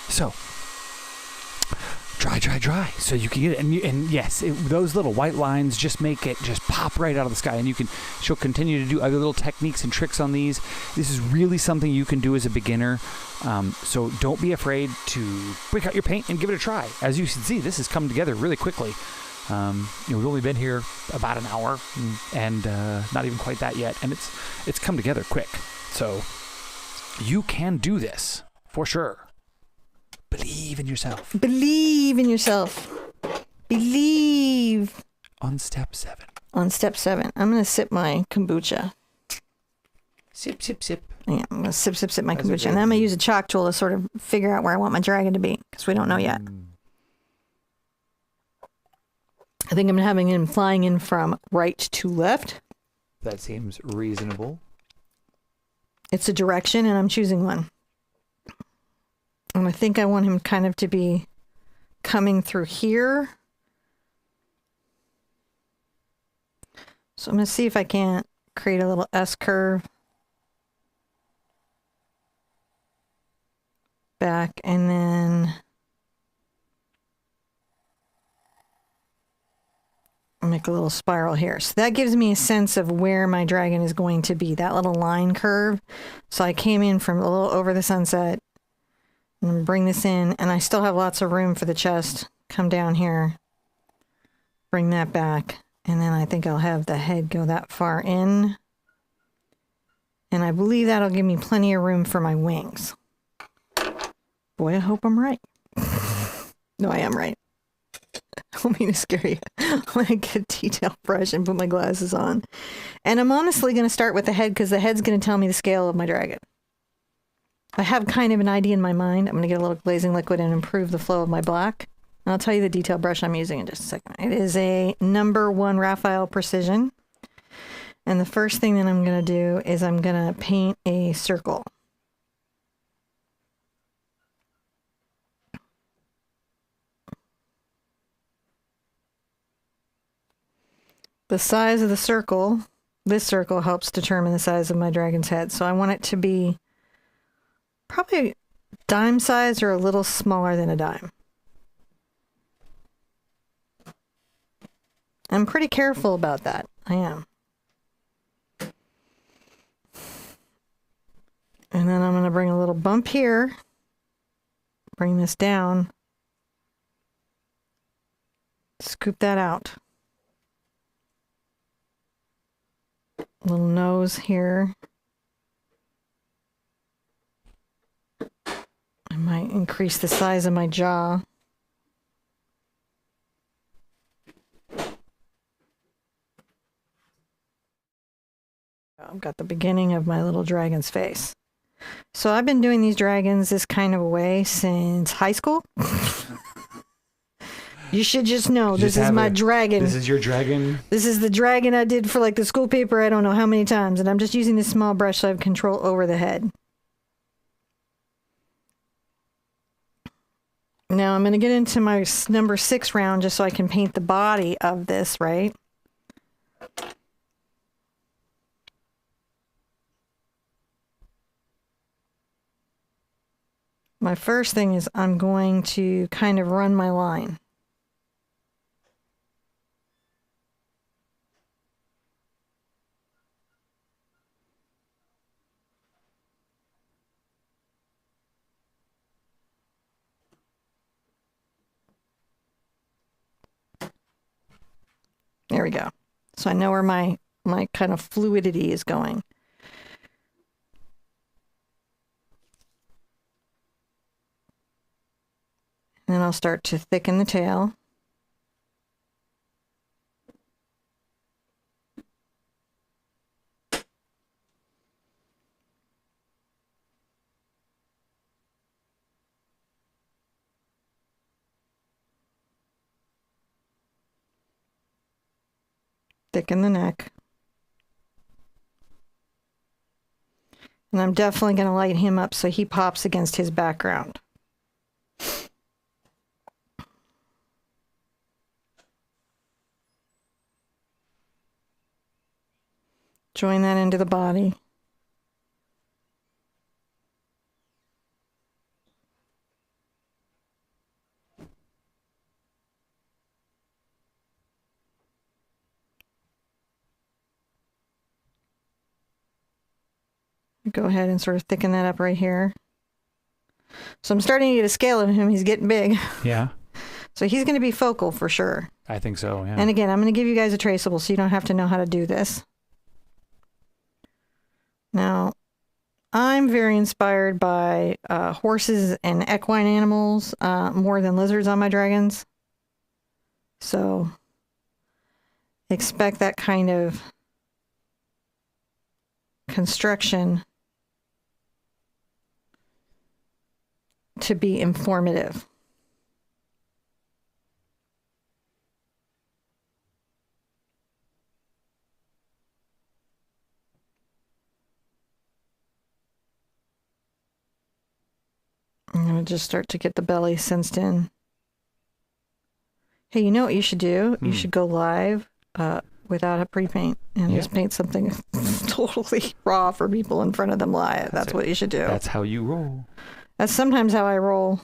So, dry. So you can get it, and yes, those little white lines just make it just pop right out of the sky. And she'll continue to do other little techniques and tricks on these. This is really something you can do as a beginner. So don't be afraid to break out your paint and give it a try. As you can see, this has come together really quickly. We've only been here about an hour, and not even quite that yet, and it's come together quick. So you can do this for sure. Believe in yourself. Believe in yourself. Believe. On step 7. On step 7, I'm going to sip my kombucha. Sip. Yeah, I'm going to sip my kombucha. And then I'm going to use a chalk tool to sort of figure out where I want my dragon to be, because we don't know yet. I think I'm having him flying in from right to left. That seems reasonable. It's a direction, and I'm choosing one. And I think I want him kind of to be coming through here. So I'm going to see if I can't create a little S curve. Back, and then I'll make a little spiral here. So that gives me a sense of where my dragon is going to be, that little line curve. So I came in from a little over the sunset. And bring this in, and I still have lots of room for the chest. Come down here, bring that back, and then I think I'll have the head go that far in. And I believe that'll give me plenty of room for my wings. Boy, I hope I'm right. No, I am right. I don't mean to scare you. I'm going to get a detail brush and put my glasses on. And I'm honestly going to start with the head, because the head's going to tell me the scale of my dragon. I have kind of an idea in my mind. I'm going to get a little glazing liquid and improve the flow of my black. And I'll tell you the detail brush I'm using in just a second. It is a number 1 Raphael Precision. And the first thing that I'm going to do is I'm going to paint a circle. The size of the circle, this circle helps determine the size of my dragon's head. So I want it to be probably dime size or a little smaller than a dime. I'm pretty careful about that. I am. And then I'm going to bring a little bump here. Bring this down. Scoop that out. Little nose here. I might increase the size of my jaw. I've got the beginning of my little dragon's face. So I've been doing these dragons this kind of a way since high school. You should just know this is my dragon. This is your dragon? This is the dragon I did for like the school paper I don't know how many times. And I'm just using this small brush so I have control over the head. Now I'm going to get into my number 6 round just so I can paint the body of this, right? My first thing is I'm going to kind of run my line. There we go. So I know where my kind of fluidity is going. And then I'll start to thicken the tail. Thicken the neck. And I'm definitely going to light him up so he pops against his background. Join that into the body. Go ahead and sort of thicken that up right here. So I'm starting to get a scale of him. He's getting big. Yeah. So he's going to be focal for sure. I think so, yeah. And again, I'm going to give you guys a traceable so you don't have to know how to do this. Now, I'm very inspired by horses and equine animals more than lizards on my dragons. So expect that kind of construction to be informative. I'm going to just start to get the belly sensed in. Hey, you know what you should do? You should go live without a pre-paint and just paint something totally raw for people in front of them live. That's what you should do. That's how you roll. That's sometimes how I roll.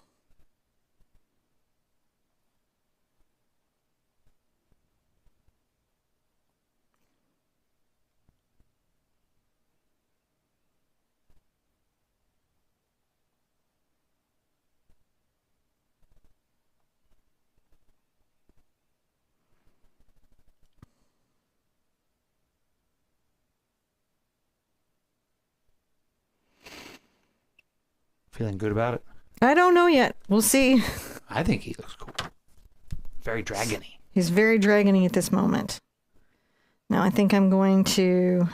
Feeling good about it? I don't know yet. We'll see. I think he looks cool. Very dragony. He's very dragony at this moment. Now I think I'm going to...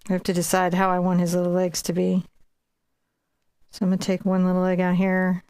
I have to decide how I want his little legs to be. So I'm going to take one little leg out here.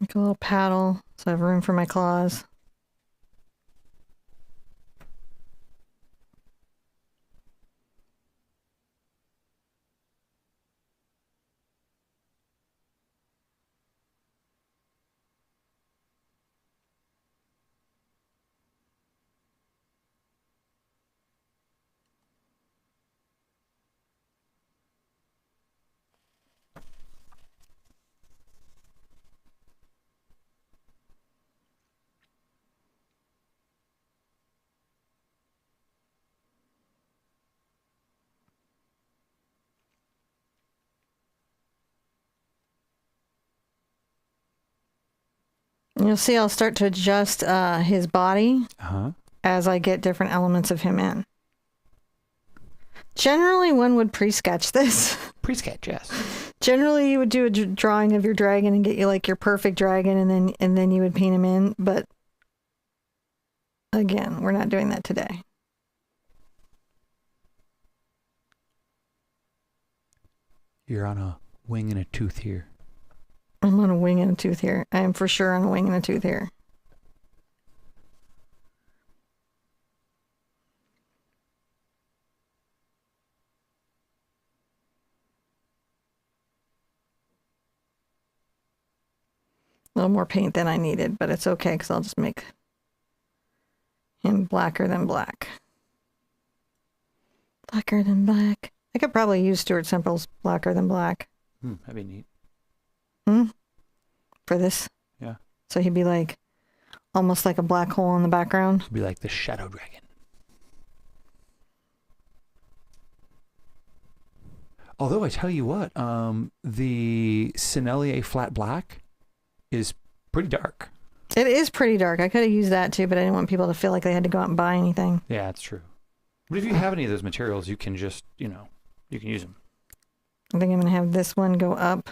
Make a little paddle so I have room for my claws. You'll see I'll start to adjust his body Uh-huh. as I get different elements of him in. Generally, one would pre-sketch this. Pre-sketch, yes. Generally, you would do a drawing of your dragon and get you like your perfect dragon, and then you would paint him in. But again, we're not doing that today. You're on a wing and a tooth here. I'm on a wing and a tooth here. I am for sure on a wing and a tooth here. A little more paint than I needed, but it's okay because I'll just make him blacker than black. Blacker than black. I could probably use Stuart Semple's Blacker Than Black. That'd be neat. For this. Yeah. So he'd be like almost like a black hole in the background. It'd be like the Shadow Dragon. Although I tell you what, the Sennelier Flat Black is pretty dark. It is pretty dark. I could have used that too, but I didn't want people to feel like they had to go out and buy anything. Yeah, that's true. But if you have any of those materials, you can just, you can use them. I think I'm going to have this one go up.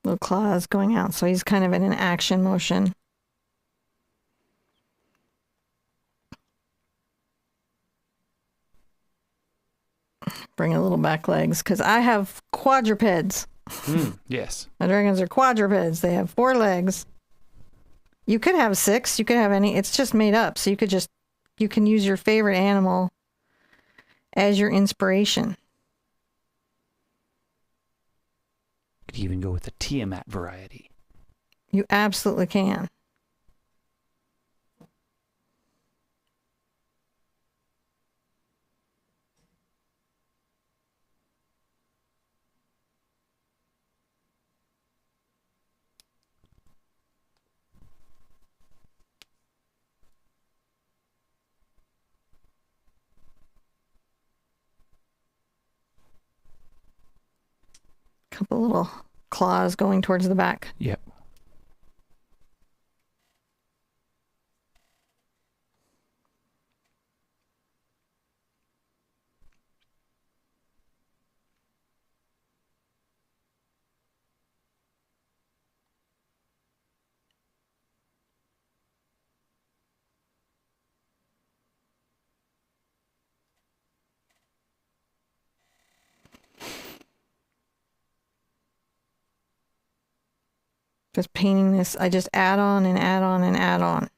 Little claws going out, so he's kind of in an action motion. Bring a little back legs, because I have quadrupeds. Yes. My dragons are quadrupeds. They have 4 legs. You could have 6. You could have any. It's just made up, so you can use your favorite animal as your inspiration. Could even go with the Tiamat variety. You absolutely can. Couple little claws going towards the back. Yep. Just painting this, I just add on and add on and add on.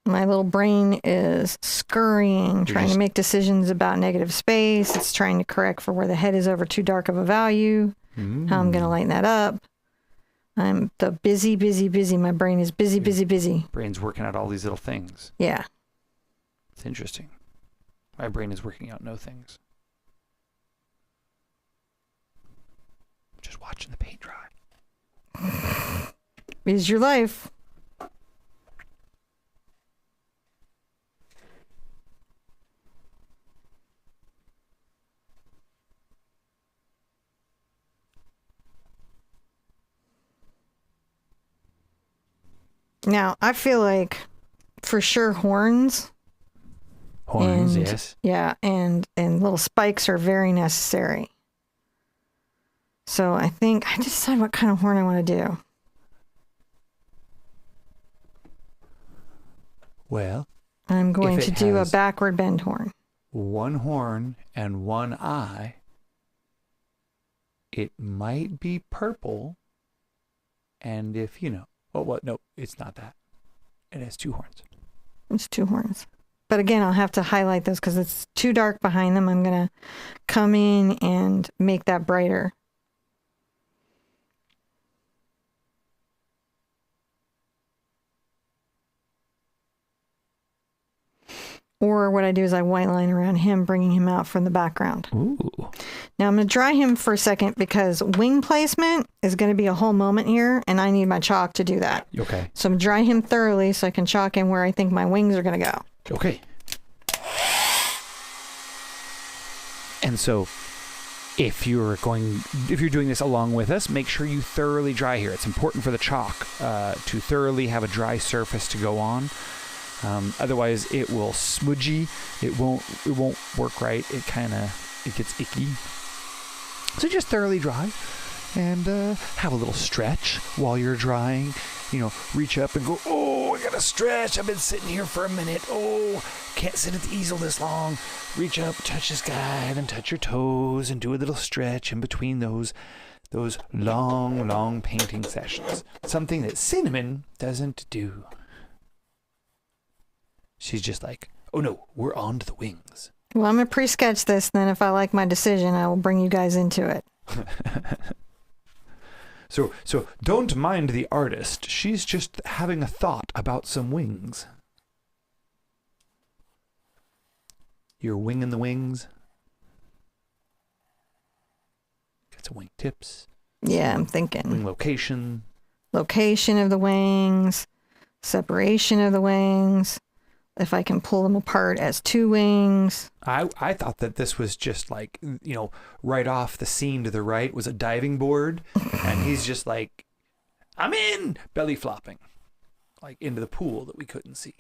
My little brain is scurrying, trying to make decisions about negative space. It's trying to correct for where the head is over too dark of a value, how I'm going to lighten that up. I'm the busy. My brain is busy. Brain's working out all these little things. Yeah. It's interesting. My brain is working out no things. Just watching the paint dry. Is your life. Now, I feel like for sure horns. Horns, yes. Yeah, and little spikes are very necessary. So I think I just decide what kind of horn I want to do. Well, I'm going to do a backward bend horn. One horn and one eye. It might be purple. And if, no, it's not that. It has 2 horns. It's 2 horns. But again, I'll have to highlight those because it's too dark behind them. I'm going to come in and make that brighter. Or what I do is I white line around him, bringing him out from the background. Ooh. Now I'm going to dry him for a second because wing placement is going to be a whole moment here, and I need my chalk to do that. Okay. So I'm going to dry him thoroughly so I can chalk in where I think my wings are going to go. Okay. And so if you're doing this along with us, make sure you thoroughly dry here. It's important for the chalk to thoroughly have a dry surface to go on. Otherwise it will smudgy. It won't work right. It gets icky. So just thoroughly dry and have a little stretch while you're drying. You know, reach up and go, oh, I gotta stretch. I've been sitting here for a minute. Oh, can't sit at the easel this long. Reach up, touch this guy, then touch your toes and do a little stretch in between those long painting sessions. Something that Cinnamon doesn't do. She's just like, oh no, we're on to the wings. Well, I'm going to pre-sketch this, and then if I like my decision, I will bring you guys into it. So don't mind the artist. She's just having a thought about some wings. You're winging the wings. Got some wing tips. Yeah, I'm thinking. Wing location. Location of the wings. Separation of the wings. If I can pull them apart as two wings. I thought that this was just like, you know, right off the scene to the right was a diving board. And he's just like, I'm in, belly flopping. Like into the pool that we couldn't see.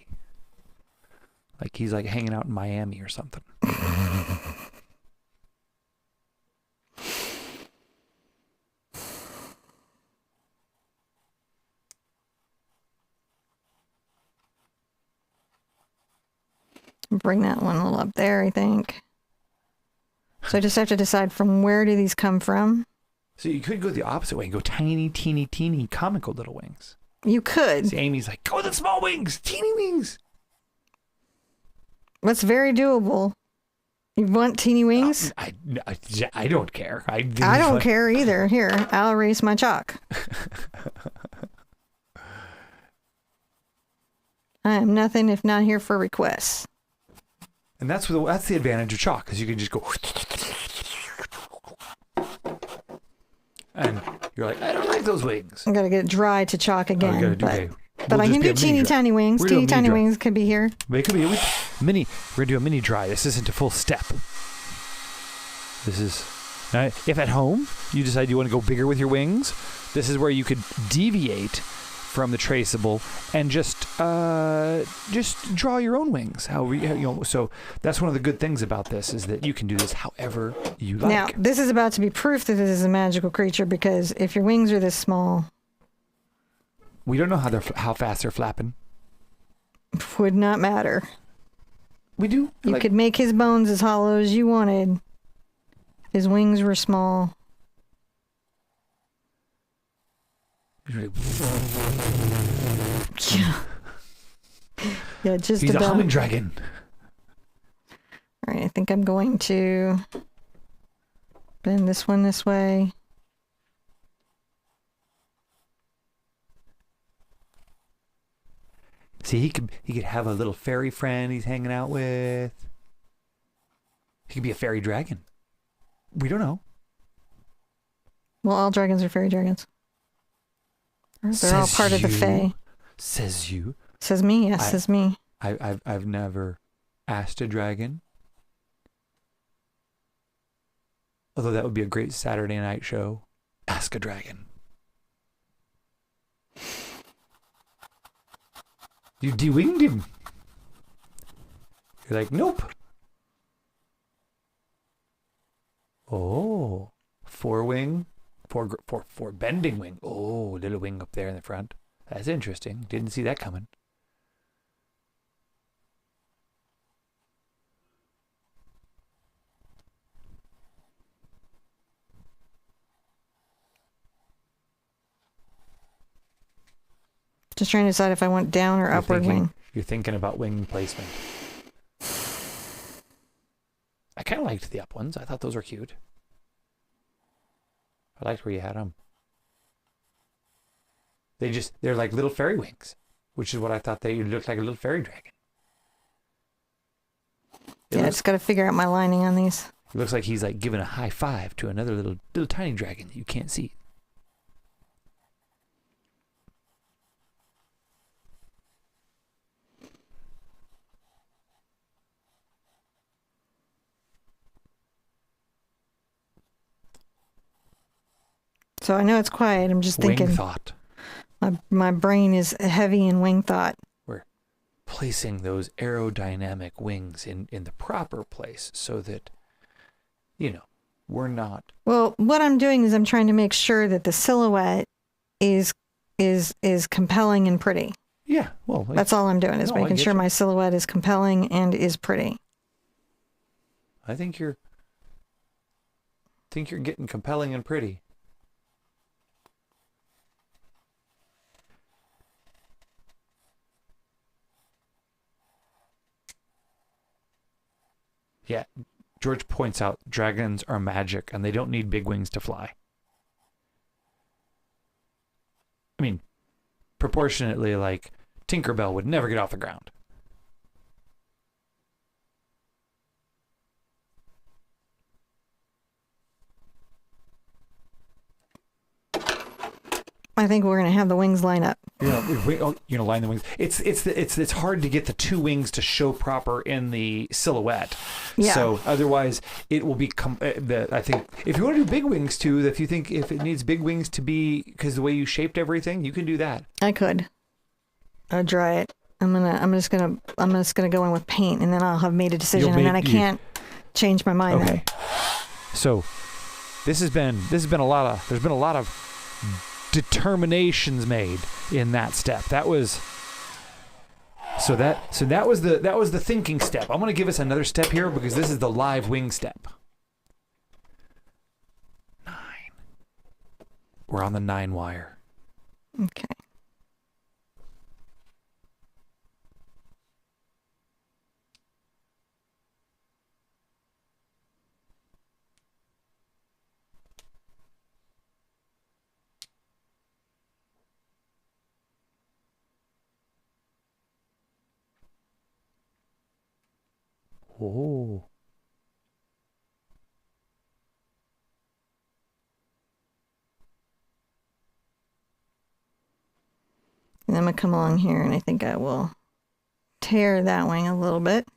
Like he's like hanging out in Miami or something. Bring that one a little up there, I think. So I just have to decide from where do these come from. So you could go the opposite way and go tiny, teeny, teeny, comical little wings. You could. See, Amy's like, go with the small wings, teeny wings. That's very doable. You want teeny wings? I don't care. I don't care either. Here, I'll erase my chalk. I am nothing if not here for requests. And that's the advantage of chalk, because you can just go. And you're like, I don't like those wings. I gotta get it dry to chalk again. But I can do teeny tiny wings. Teeny tiny wings could be here. But it could be mini. We're gonna do a mini dry. This isn't a full step. This is if at home you decide you want to go bigger with your wings. This is where you could deviate from the traceable and just draw your own wings. So that's one of the good things about this is that you can do this however you like. Now, this is about to be proof that this is a magical creature, because if your wings are this small, we don't know how fast they're flapping. Would not matter. We do. You could make his bones as hollow as you wanted. His wings were small. Yeah, just he's about. a humming dragon. All right, I think I'm going to bend this one this way. See, he could have a little fairy friend he's hanging out with. He could be a fairy dragon. We don't know. Well, all dragons are fairy dragons. They're all part of the Fae. Says you. Says me, yes, says me. I've never asked a dragon. Although that would be a great Saturday night show. Ask a dragon. You de-winged him. You're like, nope. Oh, four bending wing. Oh, little wing up there in the front. That's interesting. Didn't see that coming. Just trying to decide if I want down or upward wing. You're thinking about wing placement. I kind of liked the up ones. I thought those were cute. I liked where you had them. They're like little fairy wings, which is what I thought they looked like, a little fairy dragon. Yeah, I just got to figure out my lining on these. It looks like he's like giving a high five to another little tiny dragon that you can't see. So I know it's quiet. I'm just thinking. Wing thought. My brain is heavy in wing thought. We're placing those aerodynamic wings in the proper place so that, we're not. Well, what I'm doing is I'm trying to make sure that the silhouette is compelling and pretty. Yeah, well, that's all I'm doing is making sure my silhouette is compelling and is pretty. I think you're getting compelling and pretty. Yeah, George points out dragons are magic and they don't need big wings to fly. I mean, proportionately, like Tinkerbell would never get off the ground. I think we're going to have the wings line up. Line the wings. It's hard to get the two wings to show proper in the silhouette. Yeah. So otherwise, it will become. I think if you want to do big wings too, if it needs big wings to be because the way you shaped everything, you can do that. I could. I'll dry it. I'm just gonna go in with paint, and then I'll have made a decision, and then I can't change my mind. Okay. Then. So this has been a lot of. There's been a lot of determinations made in that step. That was the thinking step. I'm going to give us another step here because this is the live wing step. 9. We're on the 9 wire. Okay. Oh. And I'm going to come along here, and I think I will tear that wing a little bit.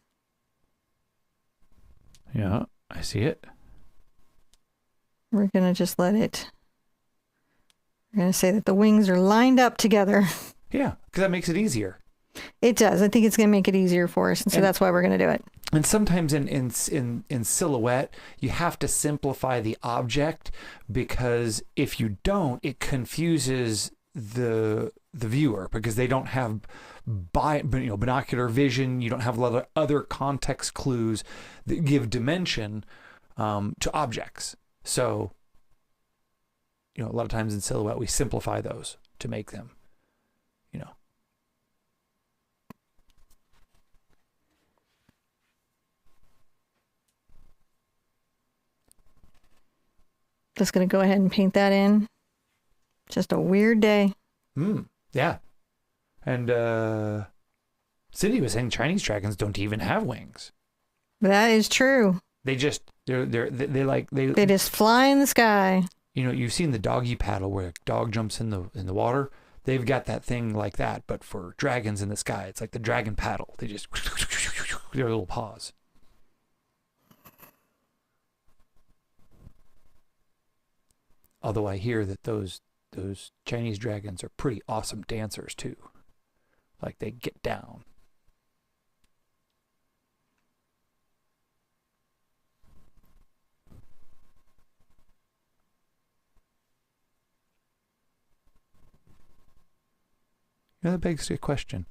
Yeah, I see it. We're going to just let it... We're going to say that the wings are lined up together. Yeah, because that makes it easier. It does. I think it's going to make it easier for us, and so that's why we're going to do it. And sometimes in silhouette, you have to simplify the object because if you don't, it confuses the viewer because they don't have binocular vision. You don't have a lot of other context clues that give dimension to objects. So, a lot of times in silhouette, we simplify those to make them, Just going to go ahead and paint that in. Just a weird day. Yeah. And Cindy was saying Chinese dragons don't even have wings. That is true. They just they just fly in the sky. You've seen the doggy paddle where a dog jumps in the water. They've got that thing like that, but for dragons in the sky, it's like the dragon paddle. They just their little paws. Although I hear that those Chinese dragons are pretty awesome dancers too. Like they get down. That begs a question.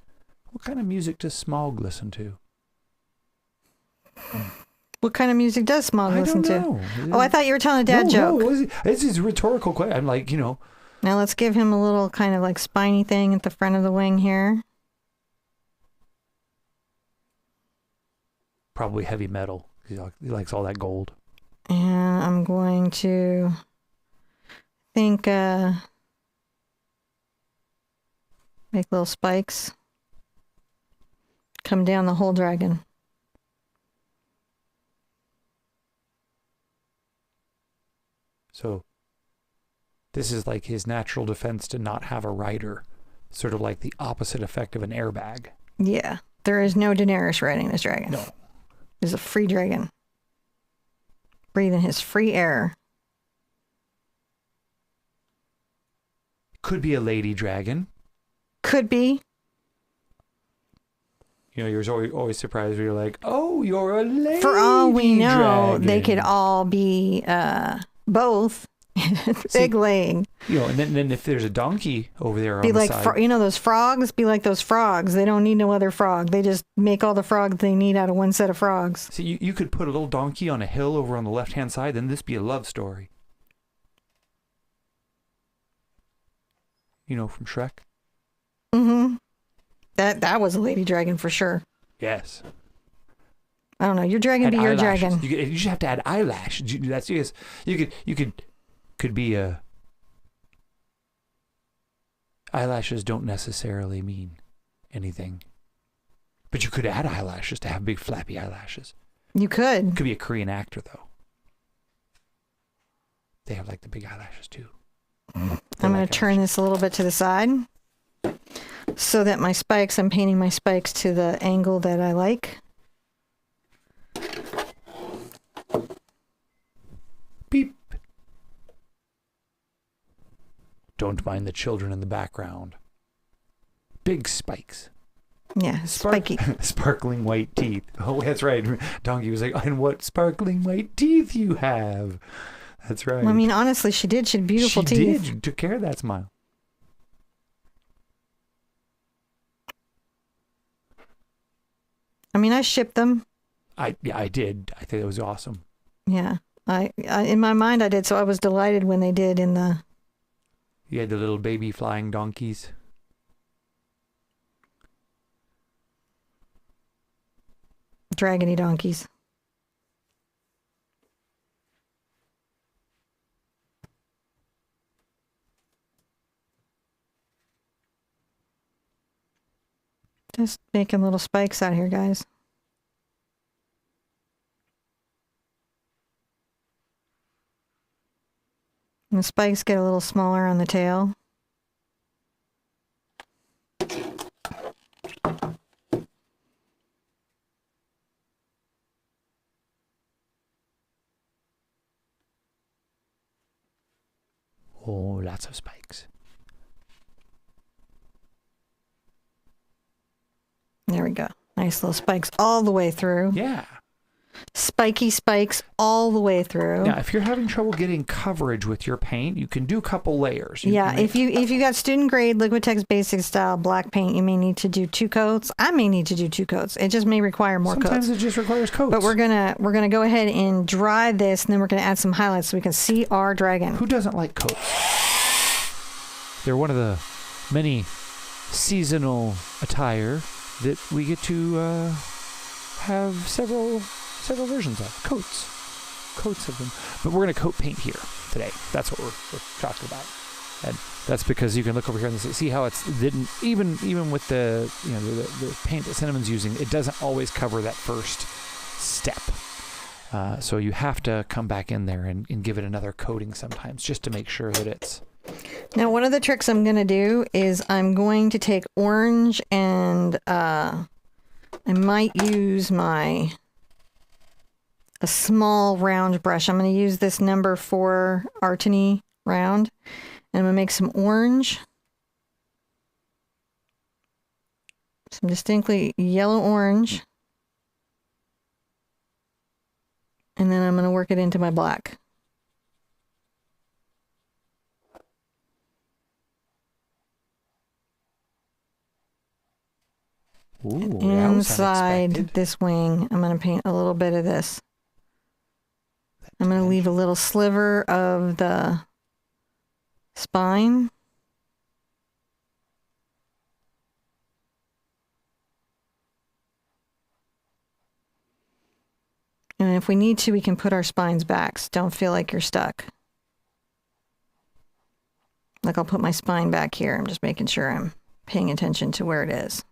What kind of music does Smaug listen to? What kind of music does Smaug listen to? Oh, I thought you were telling a dad joke. No, this is a rhetorical question. I'm like, Now let's give him a little kind of like spiny thing at the front of the wing here. Probably heavy metal. He likes all that gold. And I'm going to think, make little spikes. Come down the whole dragon. So this is like his natural defense to not have a rider. Sort of like the opposite effect of an airbag. Yeah. There is no Daenerys riding this dragon. No. He's a free dragon. Breathing his free air. Could be a lady dragon. Could be. You know, you're always surprised when you're like, oh, you're a lady For all we know, dragon. they could all be both egg laying. You know, and then if there's a donkey over there Be on the like, side. you know, those frogs? Be like those frogs. They don't need no other frog. They just make all the frogs they need out of one set of frogs. So you could put a little donkey on a hill over on the left-hand side, then this be a love story. You know, from Shrek? Mm-hmm. That was a lady dragon for sure. Yes. I don't know. Your dragon Had be your eyelashes. dragon. You just have to add eyelashes. That's yes. You could be a. Eyelashes don't necessarily mean anything, but you could add eyelashes to have big flappy eyelashes. You could. Could be a Korean actor though. They have like the big eyelashes too. I'm going to turn this a little bit to the side so that my spikes, I'm painting my spikes to the angle that I like. Beep. Don't mind the children in the background. Big spikes. Yeah, spiky. Sparkling white teeth. Oh, that's right. Donkey was like, and what sparkling white teeth you have. That's right. Well, I mean, honestly, she did. She had beautiful teeth. She did. You took care of that smile. I mean, I shipped them. I did. I think it was awesome. Yeah. I in my mind, I did. So I was delighted when they did in the... You had the little baby flying donkeys. Dragony donkeys. Just making little spikes out here, guys. And the spikes get a little smaller on the tail. Oh, lots of spikes. There we go. Nice little spikes all the way through. Yeah. Spiky spikes all the way through. Now, if you're having trouble getting coverage with your paint, you can do a couple layers. Yeah, if you got student grade Liquitex basic style black paint, you may need to do 2 coats. I may need to do 2 coats. It just may require more coats. Sometimes it just requires coats. But we're gonna go ahead and dry this, and then we're gonna add some highlights so we can see our dragon. Who doesn't like coats? They're one of the many seasonal attire that we get to have several versions of coats of them. But we're going to coat paint here today. That's what we're talking about, and that's because you can look over here and see how it's didn't even with the the paint that Cinnamon's using, it doesn't always cover that first step. So you have to come back in there and give it another coating sometimes just to make sure that it's. Now, one of the tricks I'm going to do is I'm going to take orange and I might use a small round brush. I'm going to use this number 4 Artiny round, and I'm going to make some orange. Some distinctly yellow orange. And then I'm going to work it into my black. Ooh, inside this wing, I'm going to paint a little bit of this. I'm going to leave a little sliver of the spine. And if we need to, we can put our spines back. So don't feel like you're stuck. Like I'll put my spine back here. I'm just making sure I'm paying attention to where it is.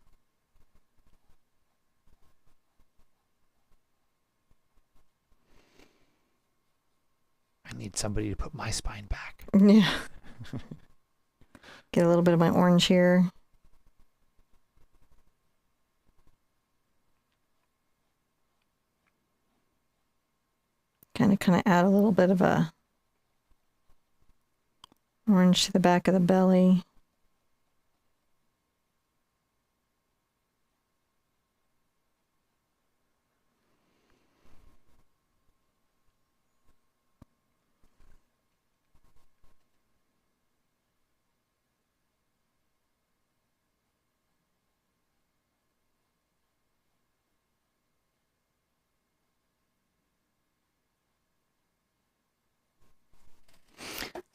need somebody to put my spine back. Yeah. Get a little bit of my orange here. Kind of add a little bit of a orange to the back of the belly.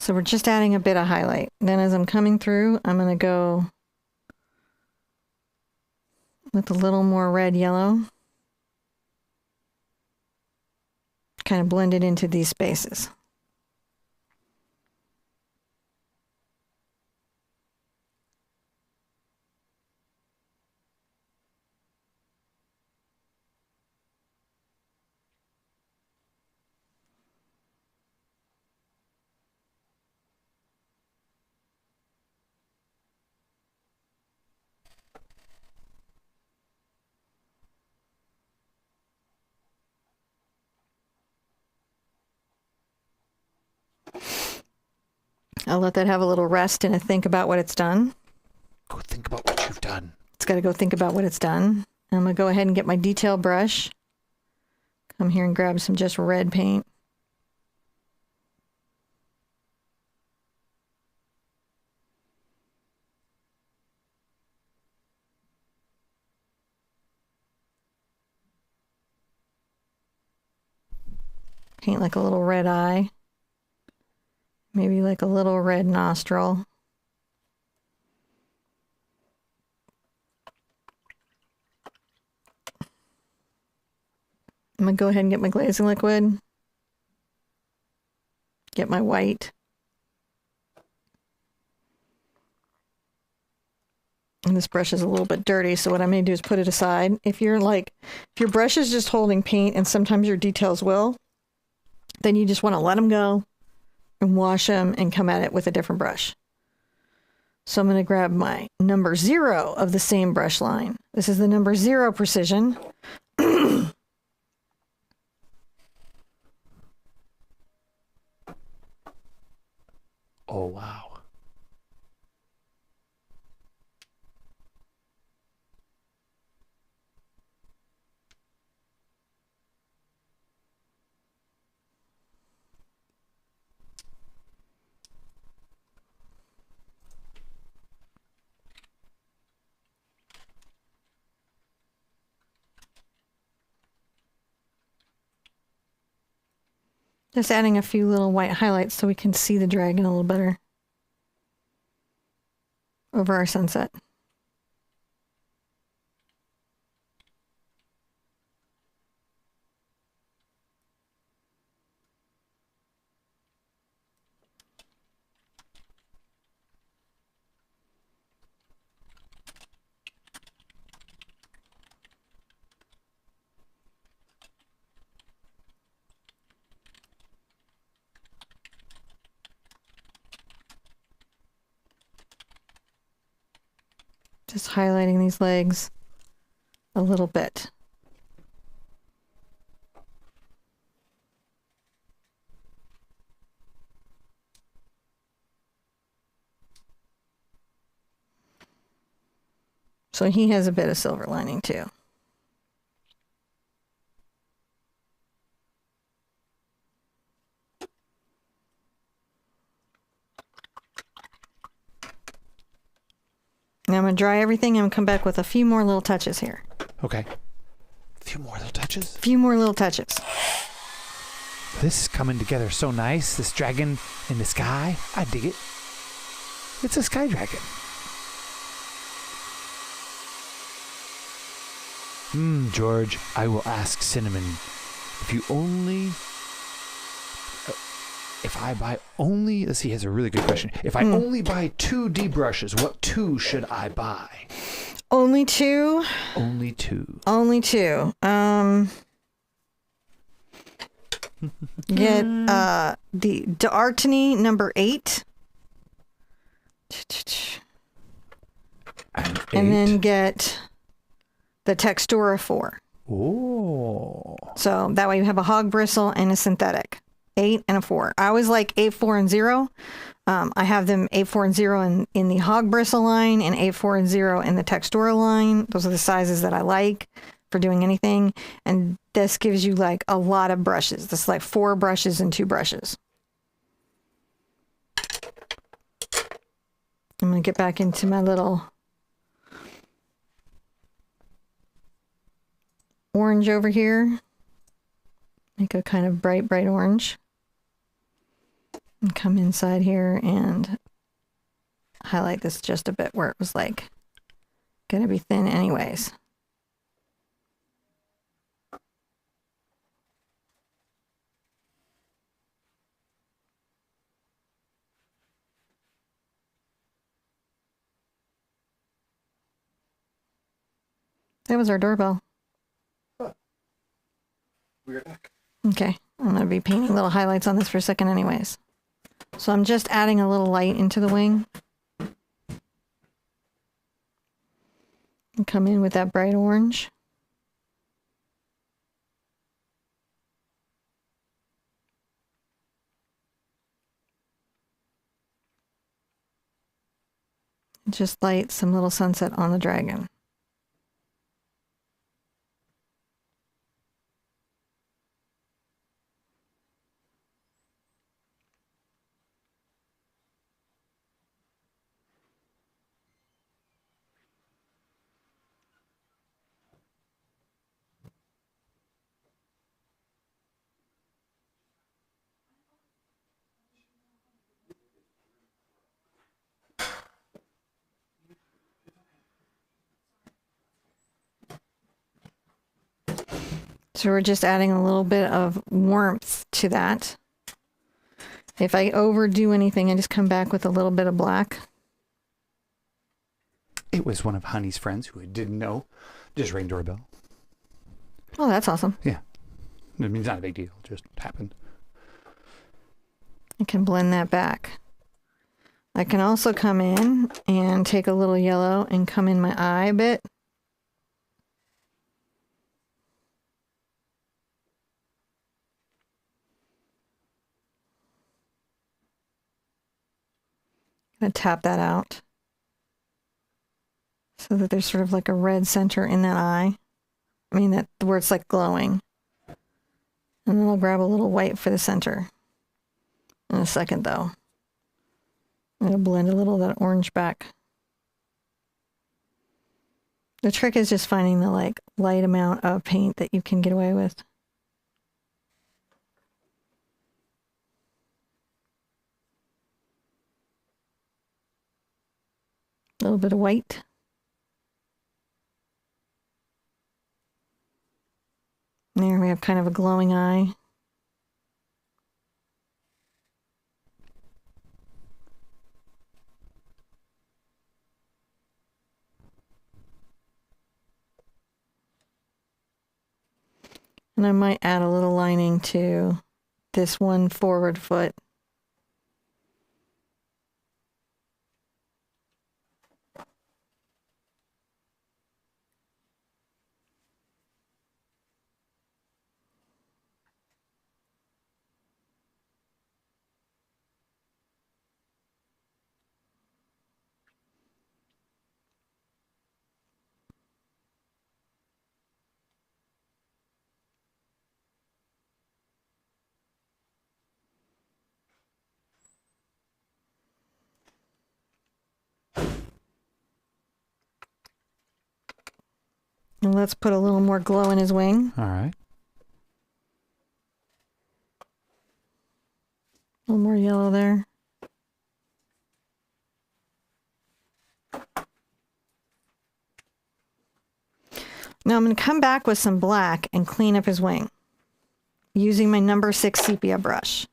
So we're just adding a bit of highlight. Then as I'm coming through, I'm going to go with a little more red yellow. Kind of blend it into these spaces. I'll let that have a little rest and a think about what it's done. Go think about what you've done. It's got to go think about what it's done. I'm going to go ahead and get my detail brush. Come here and grab some just red paint. Paint like a little red eye. Maybe like a little red nostril. I'm going to go ahead and get my glazing liquid. Get my white. And this brush is a little bit dirty, so what I may do is put it aside. If your brush is just holding paint, and sometimes your details will, then you just want to let them go and wash them and come at it with a different brush. So I'm going to grab my number 0 of the same brush line. This is the number 0 precision. Oh, wow. Just adding a few little white highlights so we can see the dragon a little better over our sunset. Just highlighting these legs a little bit. So he has a bit of silver lining too. Now I'm going to dry everything and come back with a few more little touches here. Okay. A few more little touches. A few more little touches. This is coming together so nice. This dragon in the sky. I dig it. It's a sky dragon. George, I will ask Cinnamon, if you only... if I buy only... Let's see, he has a really good question. If I only buy 2 D brushes, what 2 should I buy? Only 2? Only 2. Only 2. Get the D'Artagnan number 8. And then get the Textura 4. Oh. So that way you have a hog bristle and a synthetic. 8 and a 4. I always like 8, 4, and 0. I have them 8, 4, and 0 in the hog bristle line and 8, 4, and 0 in the Textura line. Those are the sizes that I like for doing anything. And this gives you like a lot of brushes. This is like 4 brushes and 2 brushes. I'm going to get back into my little orange over here. Make a kind of bright, bright orange. And come inside here and highlight this just a bit where it was like going to be thin anyways. That was our doorbell. Weird back. Okay, I'm going to be painting little highlights on this for a second anyways. So I'm just adding a little light into the wing. And come in with that bright orange. Just light some little sunset on the dragon. So we're just adding a little bit of warmth to that. If I overdo anything, I just come back with a little bit of black. It was one of Honey's friends who didn't know. Just rang doorbell. Oh, that's awesome. Yeah. I mean, it's not a big deal. It just happened. I can blend that back. I can also come in and take a little yellow and come in my eye a bit. I'm going to tap that out so that there's sort of like a red center in that eye. I mean, that where it's like glowing. And then I'll grab a little white for the center. In a second, though. I'm going to blend a little of that orange back. The trick is just finding the like light amount of paint that you can get away with. A little bit of white. There we have kind of a glowing eye. And I might add a little lining to this one forward foot. And let's put a little more glow in his wing. All right. A little more yellow there. Now I'm going to come back with some black and clean up his wing using my number 6 sepia brush.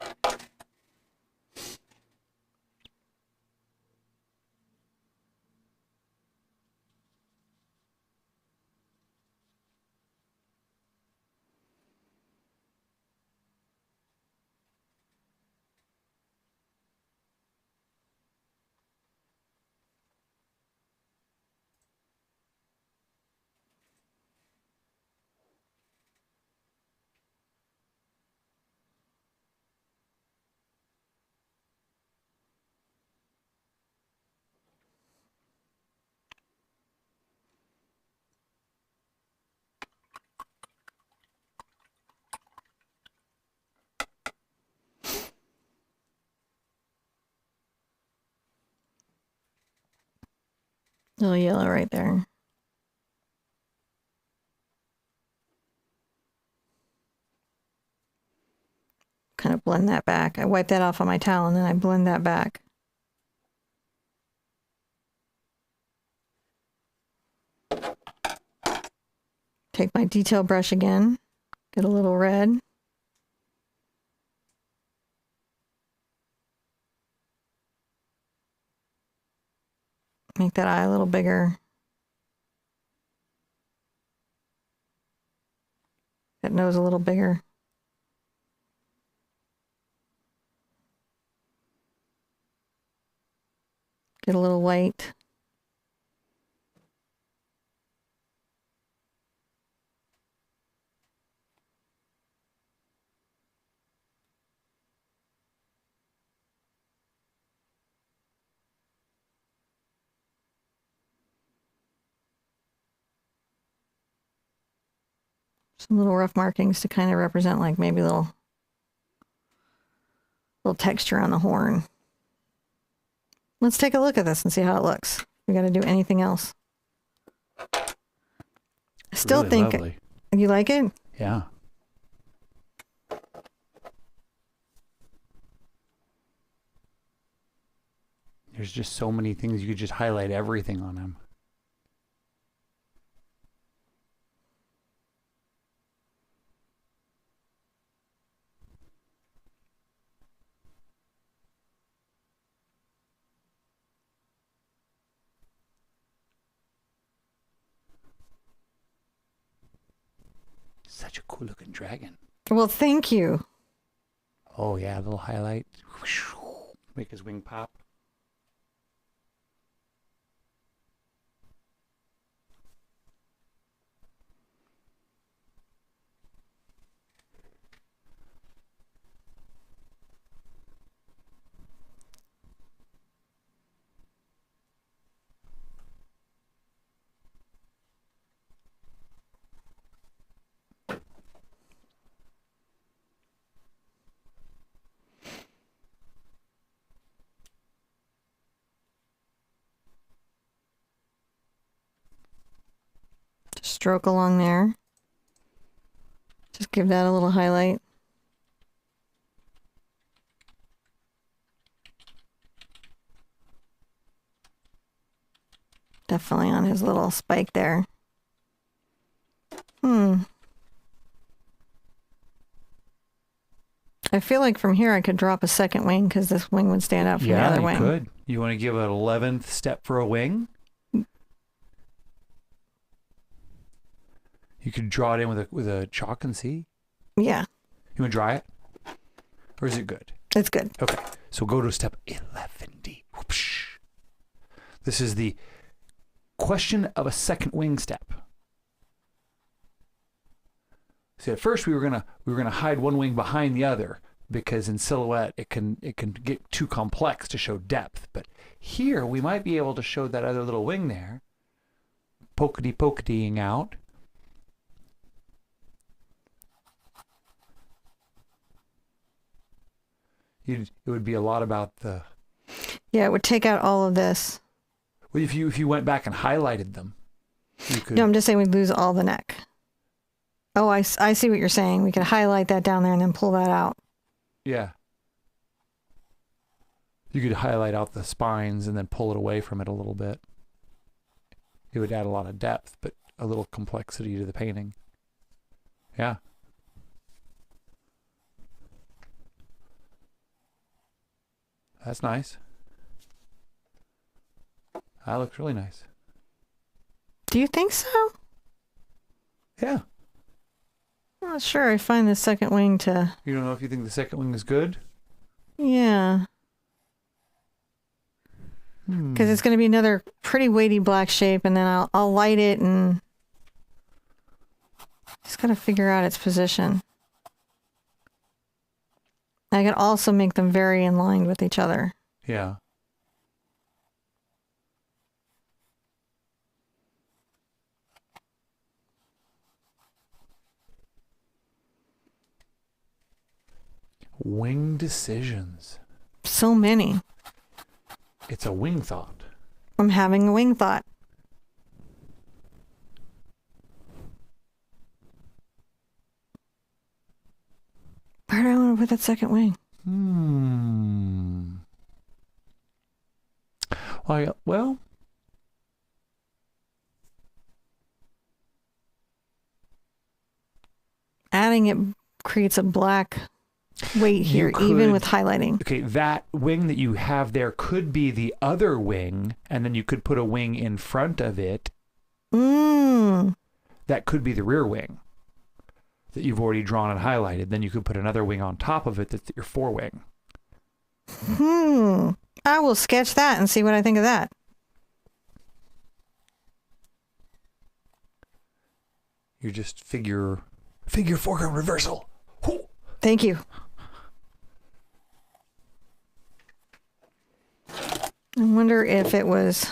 Little yellow right there. Kind of blend that back. I wipe that off on my towel and then I blend that back. Take my detail brush again, get a little red. Make that eye a little bigger. That nose a little bigger. Get a little white. Some little rough markings to kind of represent like maybe little texture on the horn. Let's take a look at this and see how it looks. We got to do anything else. I still Really think lovely. you like it. Yeah. There's just so many things. You could just highlight everything on them. Such a cool looking dragon. Well, thank you. Oh yeah, a little highlight. Make his wing pop. Just stroke along there. Just give that a little highlight. Definitely on his little spike there. I feel like from here I could drop a second wing because this wing would stand out from the other wing. Yeah, you could. You want to give an 11th step for a wing? You could draw it in with a chalk and see. Yeah, You want to dry it? Or is it good? it's good. Okay, so go to step 11D. Whoopsh. This is the question of a second wing step. See, at first we were gonna hide one wing behind the other because in silhouette it can get too complex to show depth. But here we might be able to show that other little wing there, pokety-poketying out. It would be a lot about the. Yeah, it would take out all of this. Well, if you went back and highlighted them, you could. No, I'm just saying we'd lose all the neck. Oh, I see what you're saying. We could highlight that down there and then pull that out. Yeah. You could highlight out the spines and then pull it away from it a little bit. It would add a lot of depth, but a little complexity to the painting. Yeah. That's nice. That looks really nice. Do you think so? Yeah. I'm not sure. I find the second wing to. You don't know if you think the second wing is good? Yeah. Because it's going to be another pretty weighty black shape, and then I'll light it and just got to figure out its position. I can also make them very in line with each other. Yeah. Wing decisions. So many. It's a wing thought. I'm having a wing thought. Where do I want to put that second wing? Well, adding it creates a black weight here, even with highlighting. Okay, that wing that you have there could be the other wing, and then you could put a wing in front of it. That could be the rear wing that you've already drawn and highlighted. Then you could put another wing on top of it that's your forewing. I will sketch that and see what I think of that. You're just figure foreground reversal. Whoo. Thank you. I wonder if it was...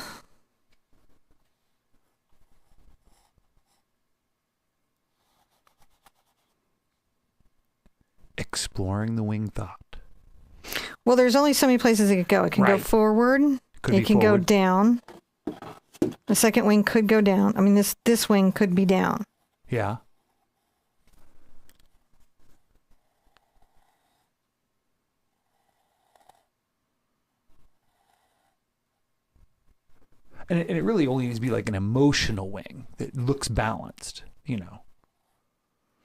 Exploring the wing thought. Well, there's only so many places it could go. It can go forward. It can go down. The second wing could go down. I mean, this wing could be down. Yeah. And it really only needs to be like an emotional wing that looks balanced, you know.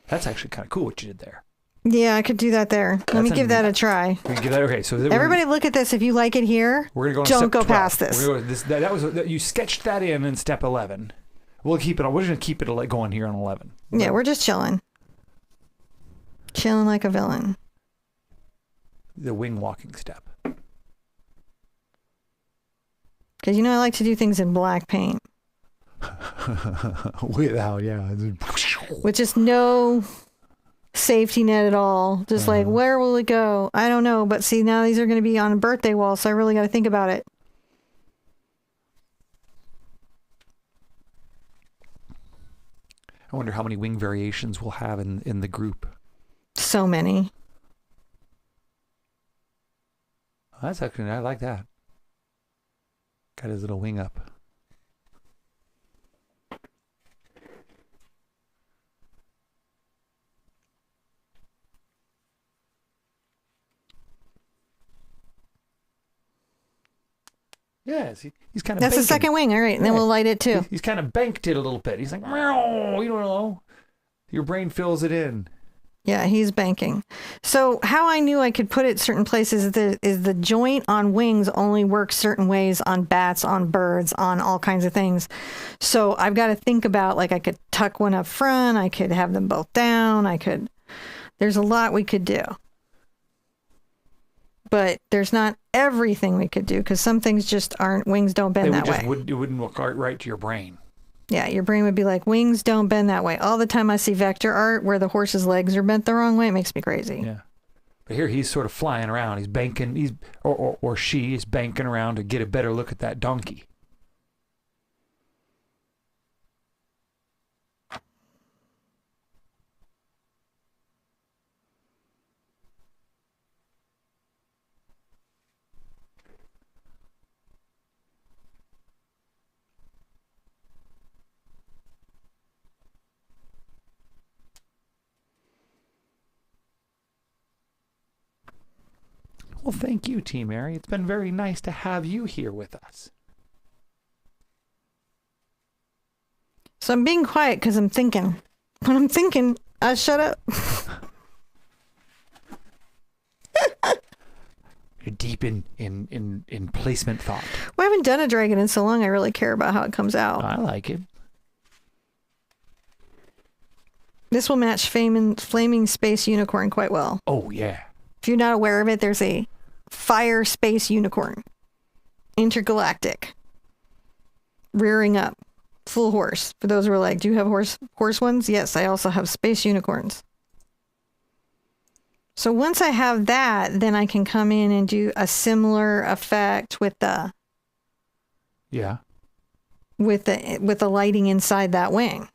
That's actually kind of cool what you did there. Yeah, I could do that there. Let me give that a try. We can give that, okay, so everybody look at this. If you like it here, we're gonna go on don't go 12. past this. We're gonna go this. You sketched that in step 11. We'll keep it on. We're just gonna keep it going here on 11. Yeah, we're just chilling. Chilling like a villain. The wing walking step. Because, I like to do things in black paint. Without, yeah. With just no safety net at all. Just like, where will it go? I don't know. But see, now these are going to be on a birthday wall, so I really got to think about it. I wonder how many wing variations we'll have in the group. So many. That's actually, I like that. Got his little wing up. Yes, he's kind of. That's banking. the second wing, all right, and then we'll light it too. He's kind of banked it a little bit. He's like, meow, you don't know. Your brain fills it in. Yeah, he's banking. So how I knew I could put it certain places is the joint on wings only works certain ways on bats, on birds, on all kinds of things. So I've got to think about, like, I could tuck one up front. I could have them both down. There's a lot we could do. But there's not everything we could do because some things just aren't, wings don't bend that way. It wouldn't look right to your brain. Yeah, your brain would be like, wings don't bend that way. All the time I see vector art where the horse's legs are bent the wrong way, it makes me crazy. Yeah. But here he's sort of flying around. He's banking, or she is banking around to get a better look at that donkey. Well, thank you, T. Mary. It's been very nice to have you here with us. So I'm being quiet because I'm thinking. When I'm thinking, I shut up. You're deep in placement thought. Well, I haven't done a dragon in so long, I really care about how it comes out. I like it. This will match Flaming Space Unicorn quite well. Oh, yeah. If you're not aware of it, there's a fire space unicorn. Intergalactic. Rearing up. Full horse. For those who are like, do you have horse ones? Yes, I also have space unicorns. So once I have that, then I can come in and do a similar effect with the lighting inside that wing.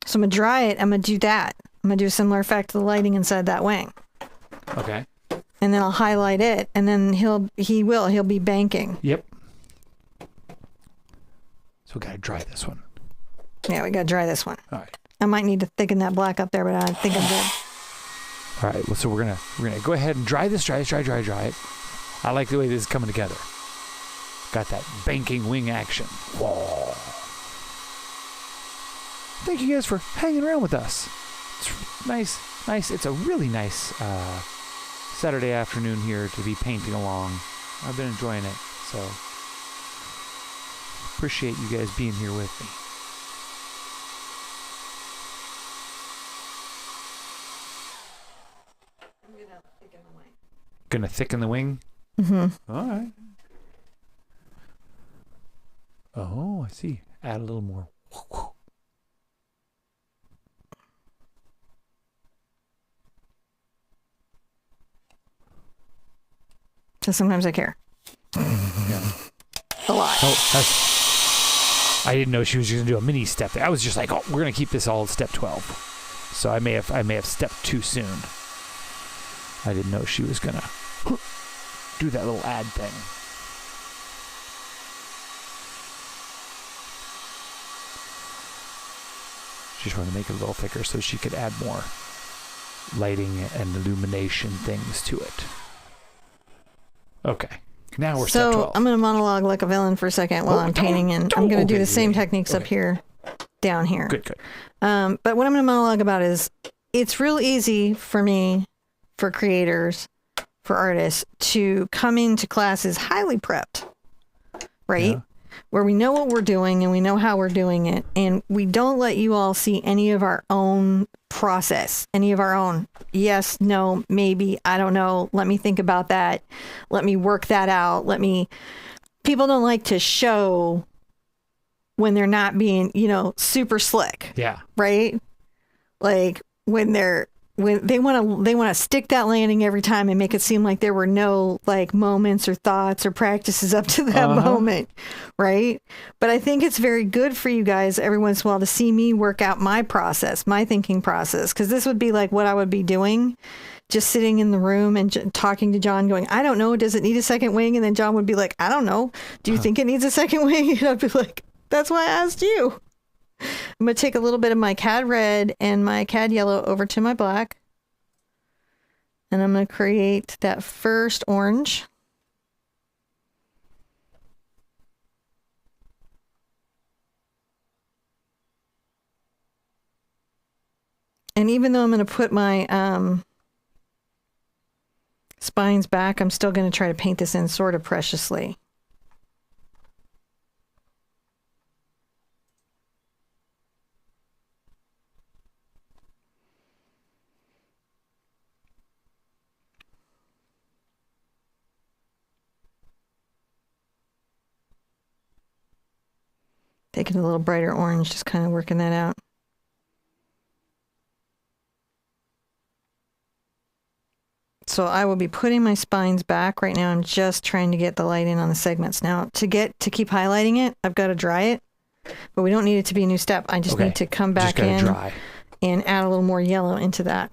So I'm going to dry it. I'm going to do that. I'm going to do a similar effect to the lighting inside that wing. Okay. And then I'll highlight it, and then he'll be banking. Yep. So we gotta dry this one. Yeah, we gotta dry this one. All right. I might need to thicken that black up there, but I think I'm good. All right, well, so we're gonna go ahead and dry this, dry it. I like the way this is coming together. Got that banking wing action. Whoa. Thank you guys for hanging around with us. It's nice. It's a really nice Saturday afternoon here to be painting along. I've been enjoying it, so appreciate you guys being here with me. Gonna thicken the wing? Mm-hmm. All right. Oh, I see. Add a little more. So sometimes I care. Yeah. A lot. Oh, I didn't know she was going to do a mini step there. I was just like, oh, we're going to keep this all step 12. So I may have stepped too soon. I didn't know she was going to do that little add thing. She just wanted to make it a little thicker so she could add more lighting and illumination things to it. Okay. Now we're step 12. I'm going to monologue like a villain for a second while I'm painting, and I'm going to do the same techniques up here, down here. Good. But what I'm going to monologue about is it's real easy for me, for creators, for artists, to come into classes highly prepped, right? Yeah. Where we know what we're doing and we know how we're doing it, and we don't let you all see any of our own process, any of our own yes, no, maybe, I don't know, let me think about that, let me work that out, people don't like to show when they're not being, super slick. Yeah. Right? Like when they want to stick that landing every time and make it seem like there were no like moments or thoughts or practices up to that moment, right? But I think it's very good for you guys every once in a while to see me work out my process, my thinking process, because this would be like what I would be doing, just sitting in the room and talking to John going, I don't know, does it need a second wing? And then John would be like, I don't know, do you think it needs a second wing? And I'd be like, that's why I asked you. I'm going to take a little bit of my Cad Red and my Cad Yellow over to my black. And I'm going to create that first orange. And even though I'm going to put my spines back, I'm still going to try to paint this in sort of preciously. Taking a little brighter orange, just kind of working that out. So I will be putting my spines back. Right now I'm just trying to get the light in on the segments. Now to keep highlighting it, I've got to dry it, but we don't need it to be a new step. I just need to come back in dry. And add a little more yellow into that.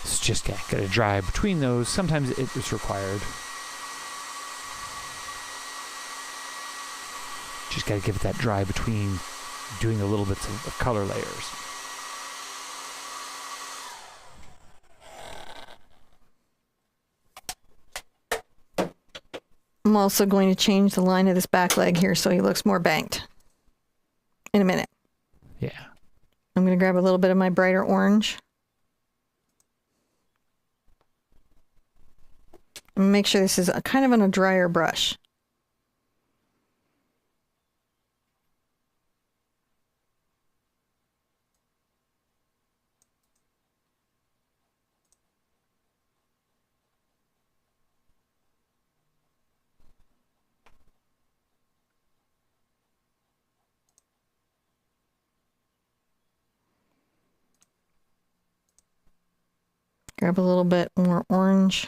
It's just got to dry between those. Sometimes it's required. Just got to give it that dry between doing the little bits of color layers. I'm also going to change the line of this back leg here so he looks more banked in a minute. Yeah. I'm going to grab a little bit of my brighter orange. And make sure this is kind of on a drier brush. Grab a little bit more orange.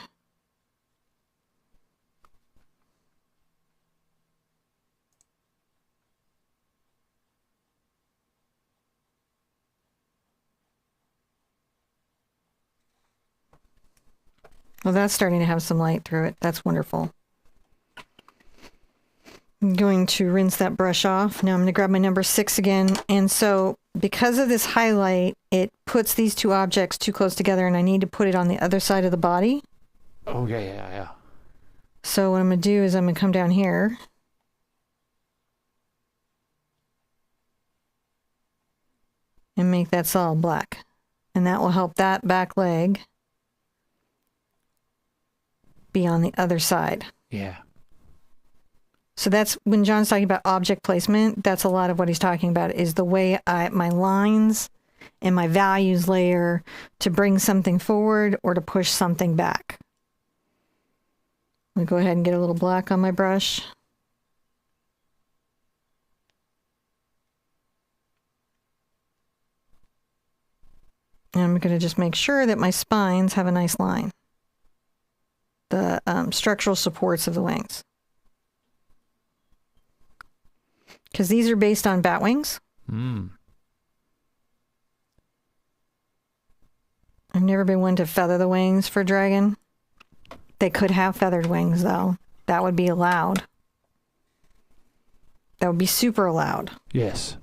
Well, that's starting to have some light through it. That's wonderful. I'm going to rinse that brush off. Now I'm going to grab my number 6 again. And so because of this highlight, it puts these two objects too close together, and I need to put it on the other side of the body. Oh, yeah. So what I'm going to do is I'm going to come down here. And make that solid black. And that will help that back leg be on the other side. Yeah. So that's when John's talking about object placement, that's a lot of what he's talking about, is the way my lines and my values layer to bring something forward or to push something back. I'm going to go ahead and get a little black on my brush. And I'm going to just make sure that my spines have a nice line. The structural supports of the wings. Because these are based on bat wings. Mm. I've never been one to feather the wings for dragon. They could have feathered wings, though. That would be allowed. That would be super allowed. Yes.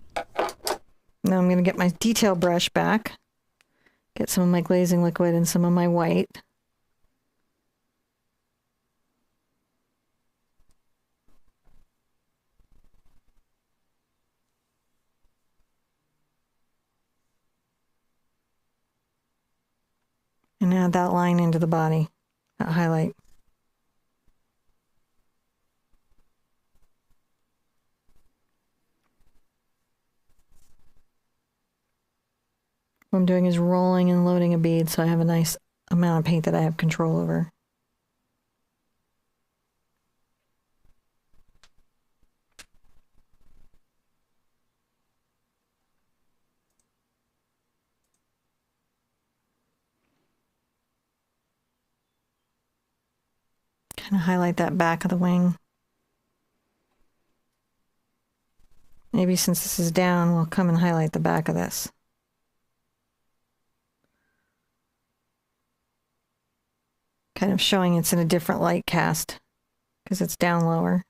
Now I'm going to get my detail brush back. Get some of my glazing liquid and some of my white. And add that line into the body, that highlight. What I'm doing is rolling and loading a bead so I have a nice amount of paint that I have control over. Kind of highlight that back of the wing. Maybe since this is down, we'll come and highlight the back of this. Kind of showing it's in a different light cast because it's down lower.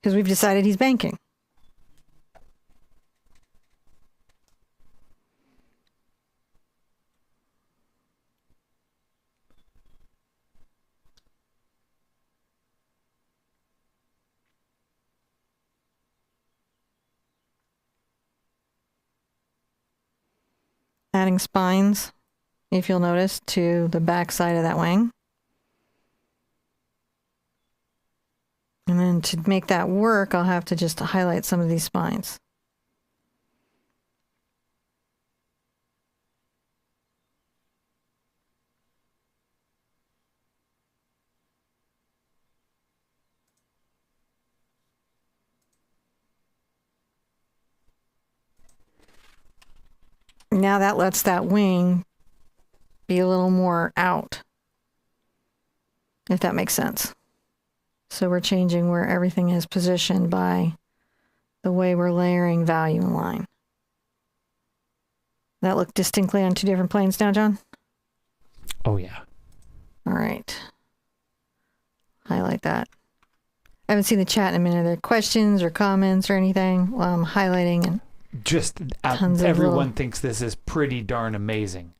Because we've decided he's banking. Adding spines, if you'll notice, to the back side of that wing. And then to make that work, I'll have to just highlight some of these spines. Now that lets that wing be a little more out, if that makes sense. So we're changing where everything is positioned by the way we're layering value and line. That look distinctly on two different planes now, John? Oh, yeah. All right. Highlight that. I haven't seen the chat in a minute. Are there questions or comments or anything while I'm highlighting? And just everyone thinks this is pretty darn amazing.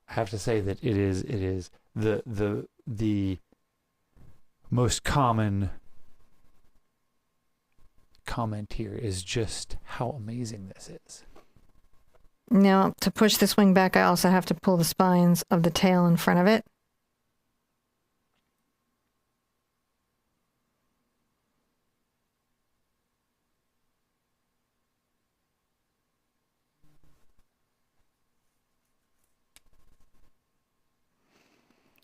I have to say that it is the most common comment here is just how amazing this is. Now, to push this wing back, I also have to pull the spines of the tail in front of it.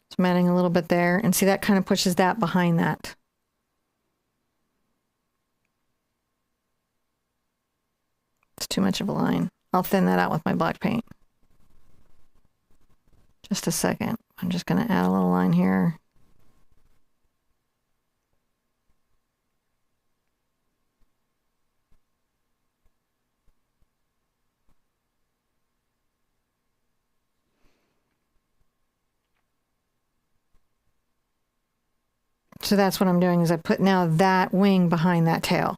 So I'm adding a little bit there, and see that kind of pushes that behind that. It's too much of a line. I'll thin that out with my black paint. Just a second. I'm just going to add a little line here. So that's what I'm doing is I put now that wing behind that tail.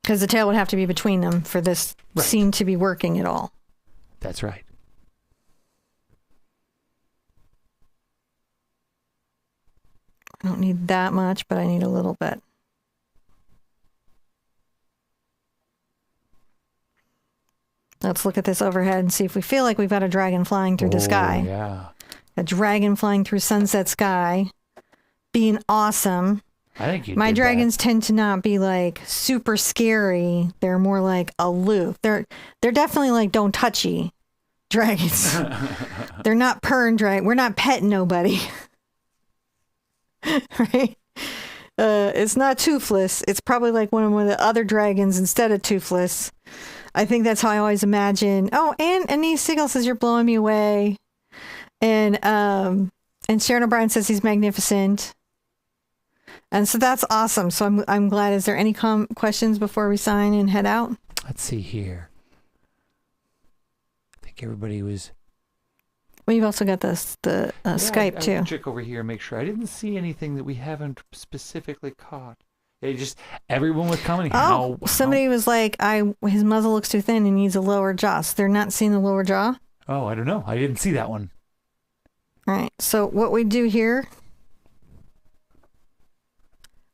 Because the tail would have to be between them for this scene to be working at all. That's right. I don't need that much, but I need a little bit. Let's look at this overhead and see if we feel like we've got a dragon flying through the sky. Yeah. A dragon flying through sunset sky. Being awesome. I think you My did dragons tend to not be like super scary. They're more like aloof. They're definitely like don't touchy dragons. They're not purring dragon. We're not petting nobody. Right? It's not toothless. It's probably like one of the other dragons instead of toothless. I think that's how I always imagine. Oh, and Anise Siegel says you're blowing me away. And Sharon O'Brien says he's magnificent. And so that's awesome. So I'm glad. Is there any questions before we sign and head out? Let's see here. I think everybody was... Well, you've also got the Skype too. I'll check over here and make sure. I didn't see anything that we haven't specifically caught. It just, everyone was commenting somebody was like, his muzzle looks too thin and needs a lower jaw. So they're not seeing the lower jaw? Oh, I don't know. I didn't see that one. All right. So what we do here,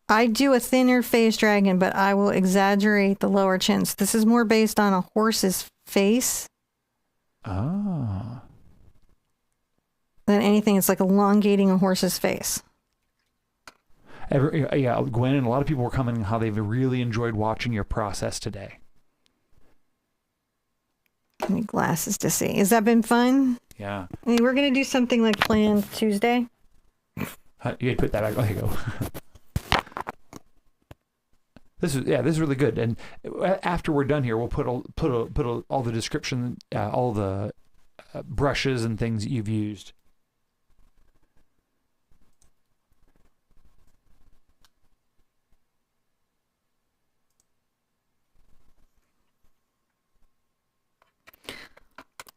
I do a thinner face dragon, but I will exaggerate the lower chin. So this is more based on a horse's face. Oh. Than anything. It's like elongating a horse's face. Yeah, Gwen and a lot of people were commenting how they've really enjoyed watching your process today. I need glasses to see. Has that been fun? Yeah. I mean, we're going to do something like planned Tuesday. You had to put that back. There you go. This is really good. And after we're done here, we'll put all the description, all the brushes and things that you've used.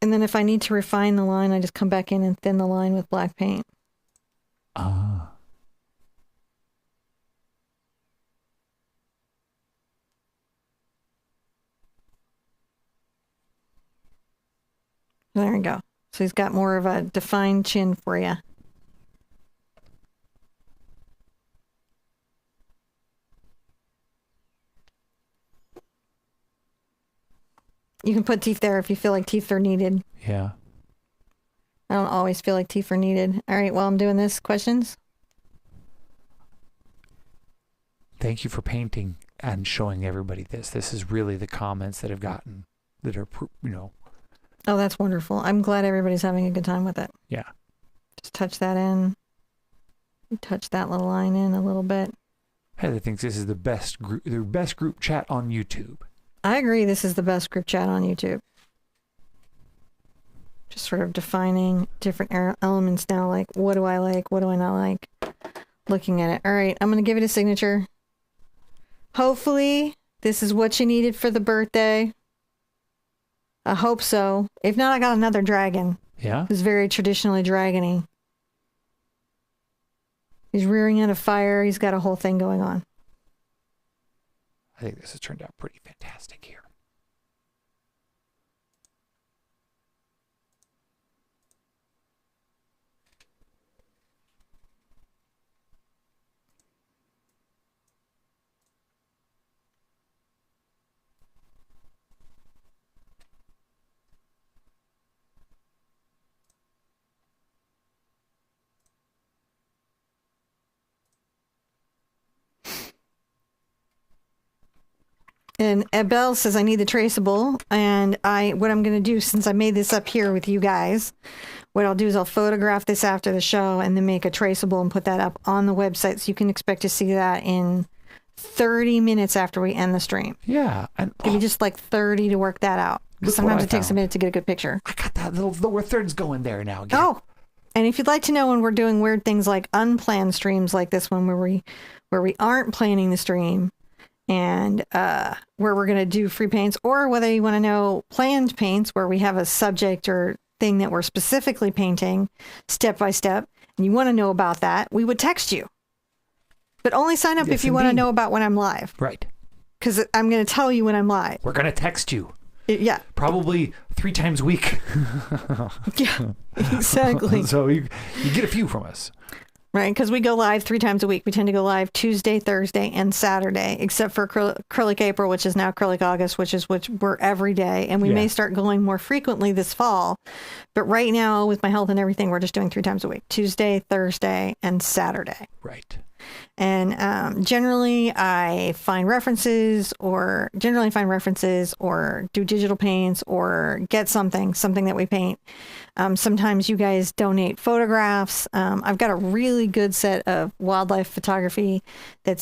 And then if I need to refine the line, I just come back in and thin the line with black paint. Ah. There we go. So he's got more of a defined chin for you. You can put teeth there if you feel like teeth are needed. Yeah. I don't always feel like teeth are needed. All right, while I'm doing this, questions? Thank you for painting and showing everybody this. This is really the comments that have gotten, that are, Oh, that's wonderful. I'm glad everybody's having a good time with it. Yeah. Just touch that in. Touch that little line in a little bit. Heather thinks this is the best group chat on YouTube. I agree. This is the best group chat on YouTube. Just sort of defining different elements now. Like, what do I like? What do I not like? Looking at it. All right. I'm going to give it a signature. Hopefully, this is what you needed for the birthday. I hope so. If not, I got another dragon. Yeah. Who's very traditionally dragony. He's rearing out of fire. He's got a whole thing going on. I think this has turned out pretty fantastic here. And Belle says, I need the traceable. And what I'm going to do, since I made this up here with you guys, what I'll do is I'll photograph this after the show and then make a traceable and put that up on the website. So you can expect to see that in 30 minutes after we end the stream. Yeah. And, Give me just like 30 to work that out. Sometimes it takes a minute to get a good picture. I got that little lower thirds going there now. Again. Oh, and if you'd like to know when we're doing weird things like unplanned streams like this one where we aren't planning the stream, and where we're going to do free paints, or whether you want to know planned paints where we have a subject or thing that we're specifically painting step by step, and you want to know about that, we would text you. But only sign up if you want to know about when I'm live. Right. Because I'm going to tell you when I'm live. We're going to text you. Yeah. Probably 3 times a week. Yeah, exactly. So you get a few from us. Right, because we go live 3 times a week. We tend to go live Tuesday, Thursday, and Saturday, except for Acrylic April, which is now Acrylic August, which we're every day. And we may start going more frequently this fall. But right now, with my health and everything, we're just doing 3 times a week, Tuesday, Thursday, and Saturday. Right. And generally find references or do digital paints or get something that we paint. Sometimes you guys donate photographs. I've got a really good set of wildlife photography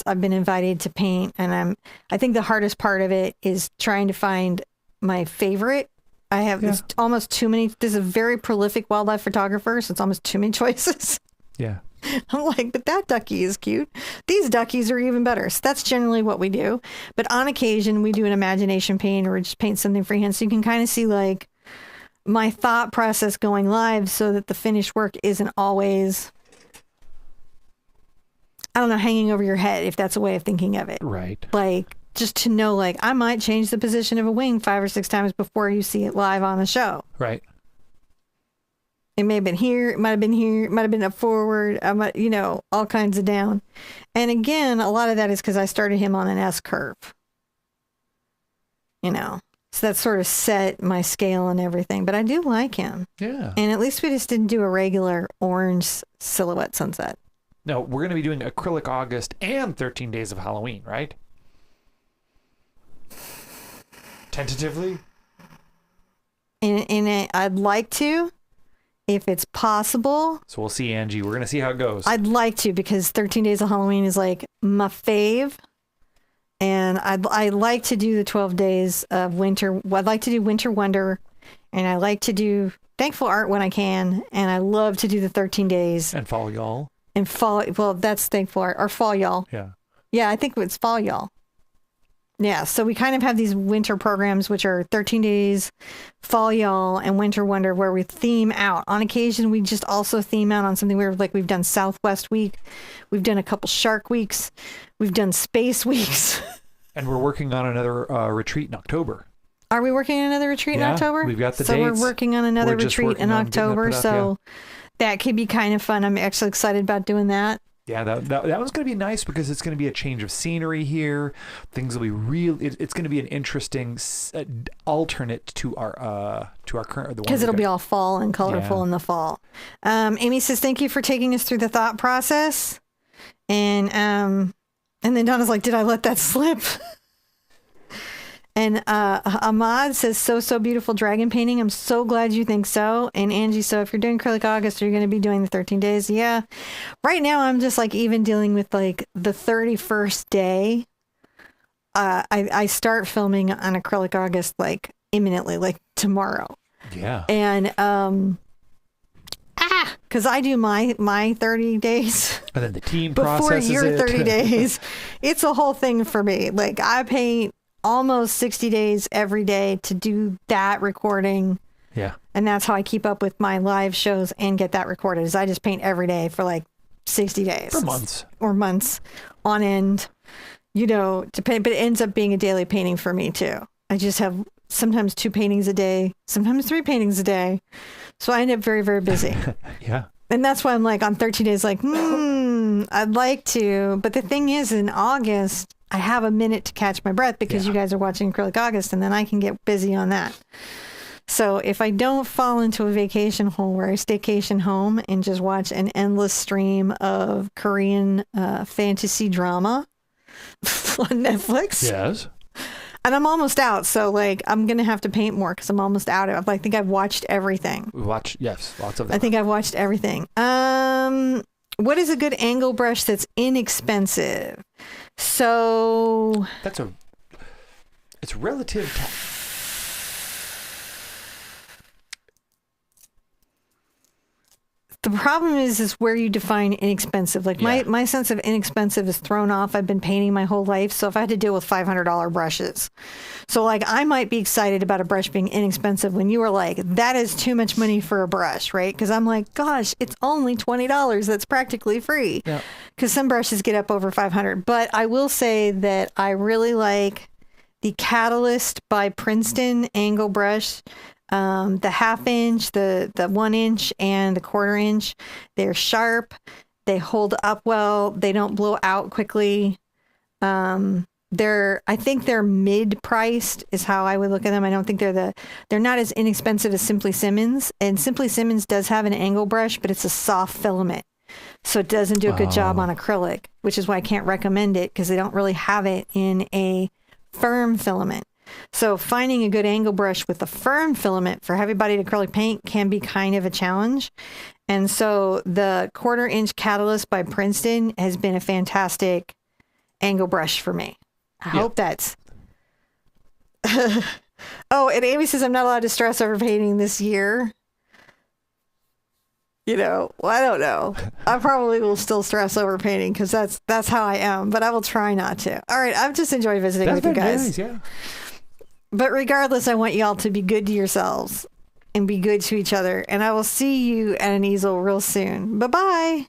I've been invited to paint. And I think the hardest part of it is trying to find my favorite. It's almost too many. This is a very prolific wildlife photographer, so it's almost too many choices. Yeah. I'm like, but that ducky is cute. These duckies are even better. So that's generally what we do. But on occasion, we do an imagination paint or just paint something freehand. So you can kind of see like my thought process going live so that the finished work isn't always, I don't know, hanging over your head, if that's a way of thinking of it. Right. Like just to know, like I might change the position of a wing 5 or 6 times before you see it live on the show. Right. It may have been here, it might have been here, it might have been up forward, all kinds of down. And again, a lot of that is because I started him on an S curve. So that sort of set my scale and everything. But I do like him. Yeah. And at least we just didn't do a regular orange silhouette sunset. No, we're going to be doing Acrylic August and 13 Days of Halloween, right? Tentatively? And I'd like to. If it's possible. So we'll see, Angie. We're going to see how it goes. I'd like to, because 13 Days of Halloween is like my fave. And I like to do the 12 days of winter. I'd like to do Winter Wonder. And I like to do Thankful Art when I can. And I love to do the 13 days. And Fall Y'all. And Fall, well, that's Thankful Art. Or Fall Y'all. Yeah. Yeah, I think it's Fall Y'all. Yeah, so we kind of have these winter programs, which are 13 Days, Fall Y'all, and Winter Wonder, where we theme out. On occasion, we just also theme out on something weird, like we've done Southwest Week. We've done a couple Shark Weeks. We've done Space Weeks. And we're working on another retreat in October. Are we working on another retreat in October? We've got the dates. So we're working on another retreat in October, so that could be kind of fun. I'm actually excited about doing that. Yeah, that one's going to be nice because it's going to be a change of scenery here. Things will be real. It's going to be an interesting alternate to our current. Because it'll be all fall and colorful in the fall. Amy says, "Thank you for taking us through the thought process." And then Donna's like, "Did I let that slip?" And Ahmad says, so beautiful dragon painting. I'm so glad you think so. And Angie, so if you're doing Acrylic August, you're going to be doing the 13 days. Yeah. Right now, I'm just like even dealing with like the 31st day. I start filming on Acrylic August like imminently, like tomorrow. Yeah. And because I do my 30 days. And then the team before processes your it. 30 days. It's a whole thing for me. Like I paint almost 60 days every day to do that recording. Yeah. And that's how I keep up with my live shows and get that recorded, is I just paint every day for like 60 days. For months. Or months on end, to paint, but it ends up being a daily painting for me too. I just have sometimes 2 paintings a day, sometimes 3 paintings a day. So I end up very, very busy. Yeah. And that's why I'm like on 13 days, like, I'd like to. But the thing is, in August, I have a minute to catch my breath because you guys are watching Acrylic August, and then I can get busy on that. So if I don't fall into a vacation hole where I staycation home and just watch an endless stream of Korean fantasy drama on Netflix. Yes. And I'm almost out, so like I'm gonna have to paint more because I'm almost out of. I think I've watched everything. Lots of them. I think I've watched everything. What is a good angle brush that's inexpensive? So it's relative to. The problem is where you define inexpensive. Like my sense of inexpensive is thrown off. I've been painting my whole life, so if I had to deal with $500 brushes, so like I might be excited about a brush being inexpensive when you were like, that is too much money for a brush, right? Because I'm like, gosh, it's only $20. That's practically free. Because some brushes get up over 500. But I will say that I really like the Catalyst by Princeton angle brush. The 1/2 inch, the 1 inch, and the 1/4 inch. They're sharp. They hold up well. They don't blow out quickly. I think they're mid-priced is how I would look at them. I don't think they're not as inexpensive as Simply Simmons. And Simply Simmons does have an angle brush, but it's a soft filament. So it doesn't do a good job on acrylic, which is why I can't recommend it because they don't really have it in a firm filament. So finding a good angle brush with a firm filament for heavy-bodied acrylic paint can be kind of a challenge. And so the 1/4 inch Catalyst by Princeton has been a fantastic angle brush for me. I hope that's... Oh, and Amy says I'm not allowed to stress over painting this year. You know, well, I don't know. I probably will still stress over painting because that's how I am, but I will try not to. All right, I've just enjoyed visiting with you guys. Nice, yeah. But regardless, I want y'all to be good to yourselves and be good to each other. And I will see you at an easel real soon. Bye-bye.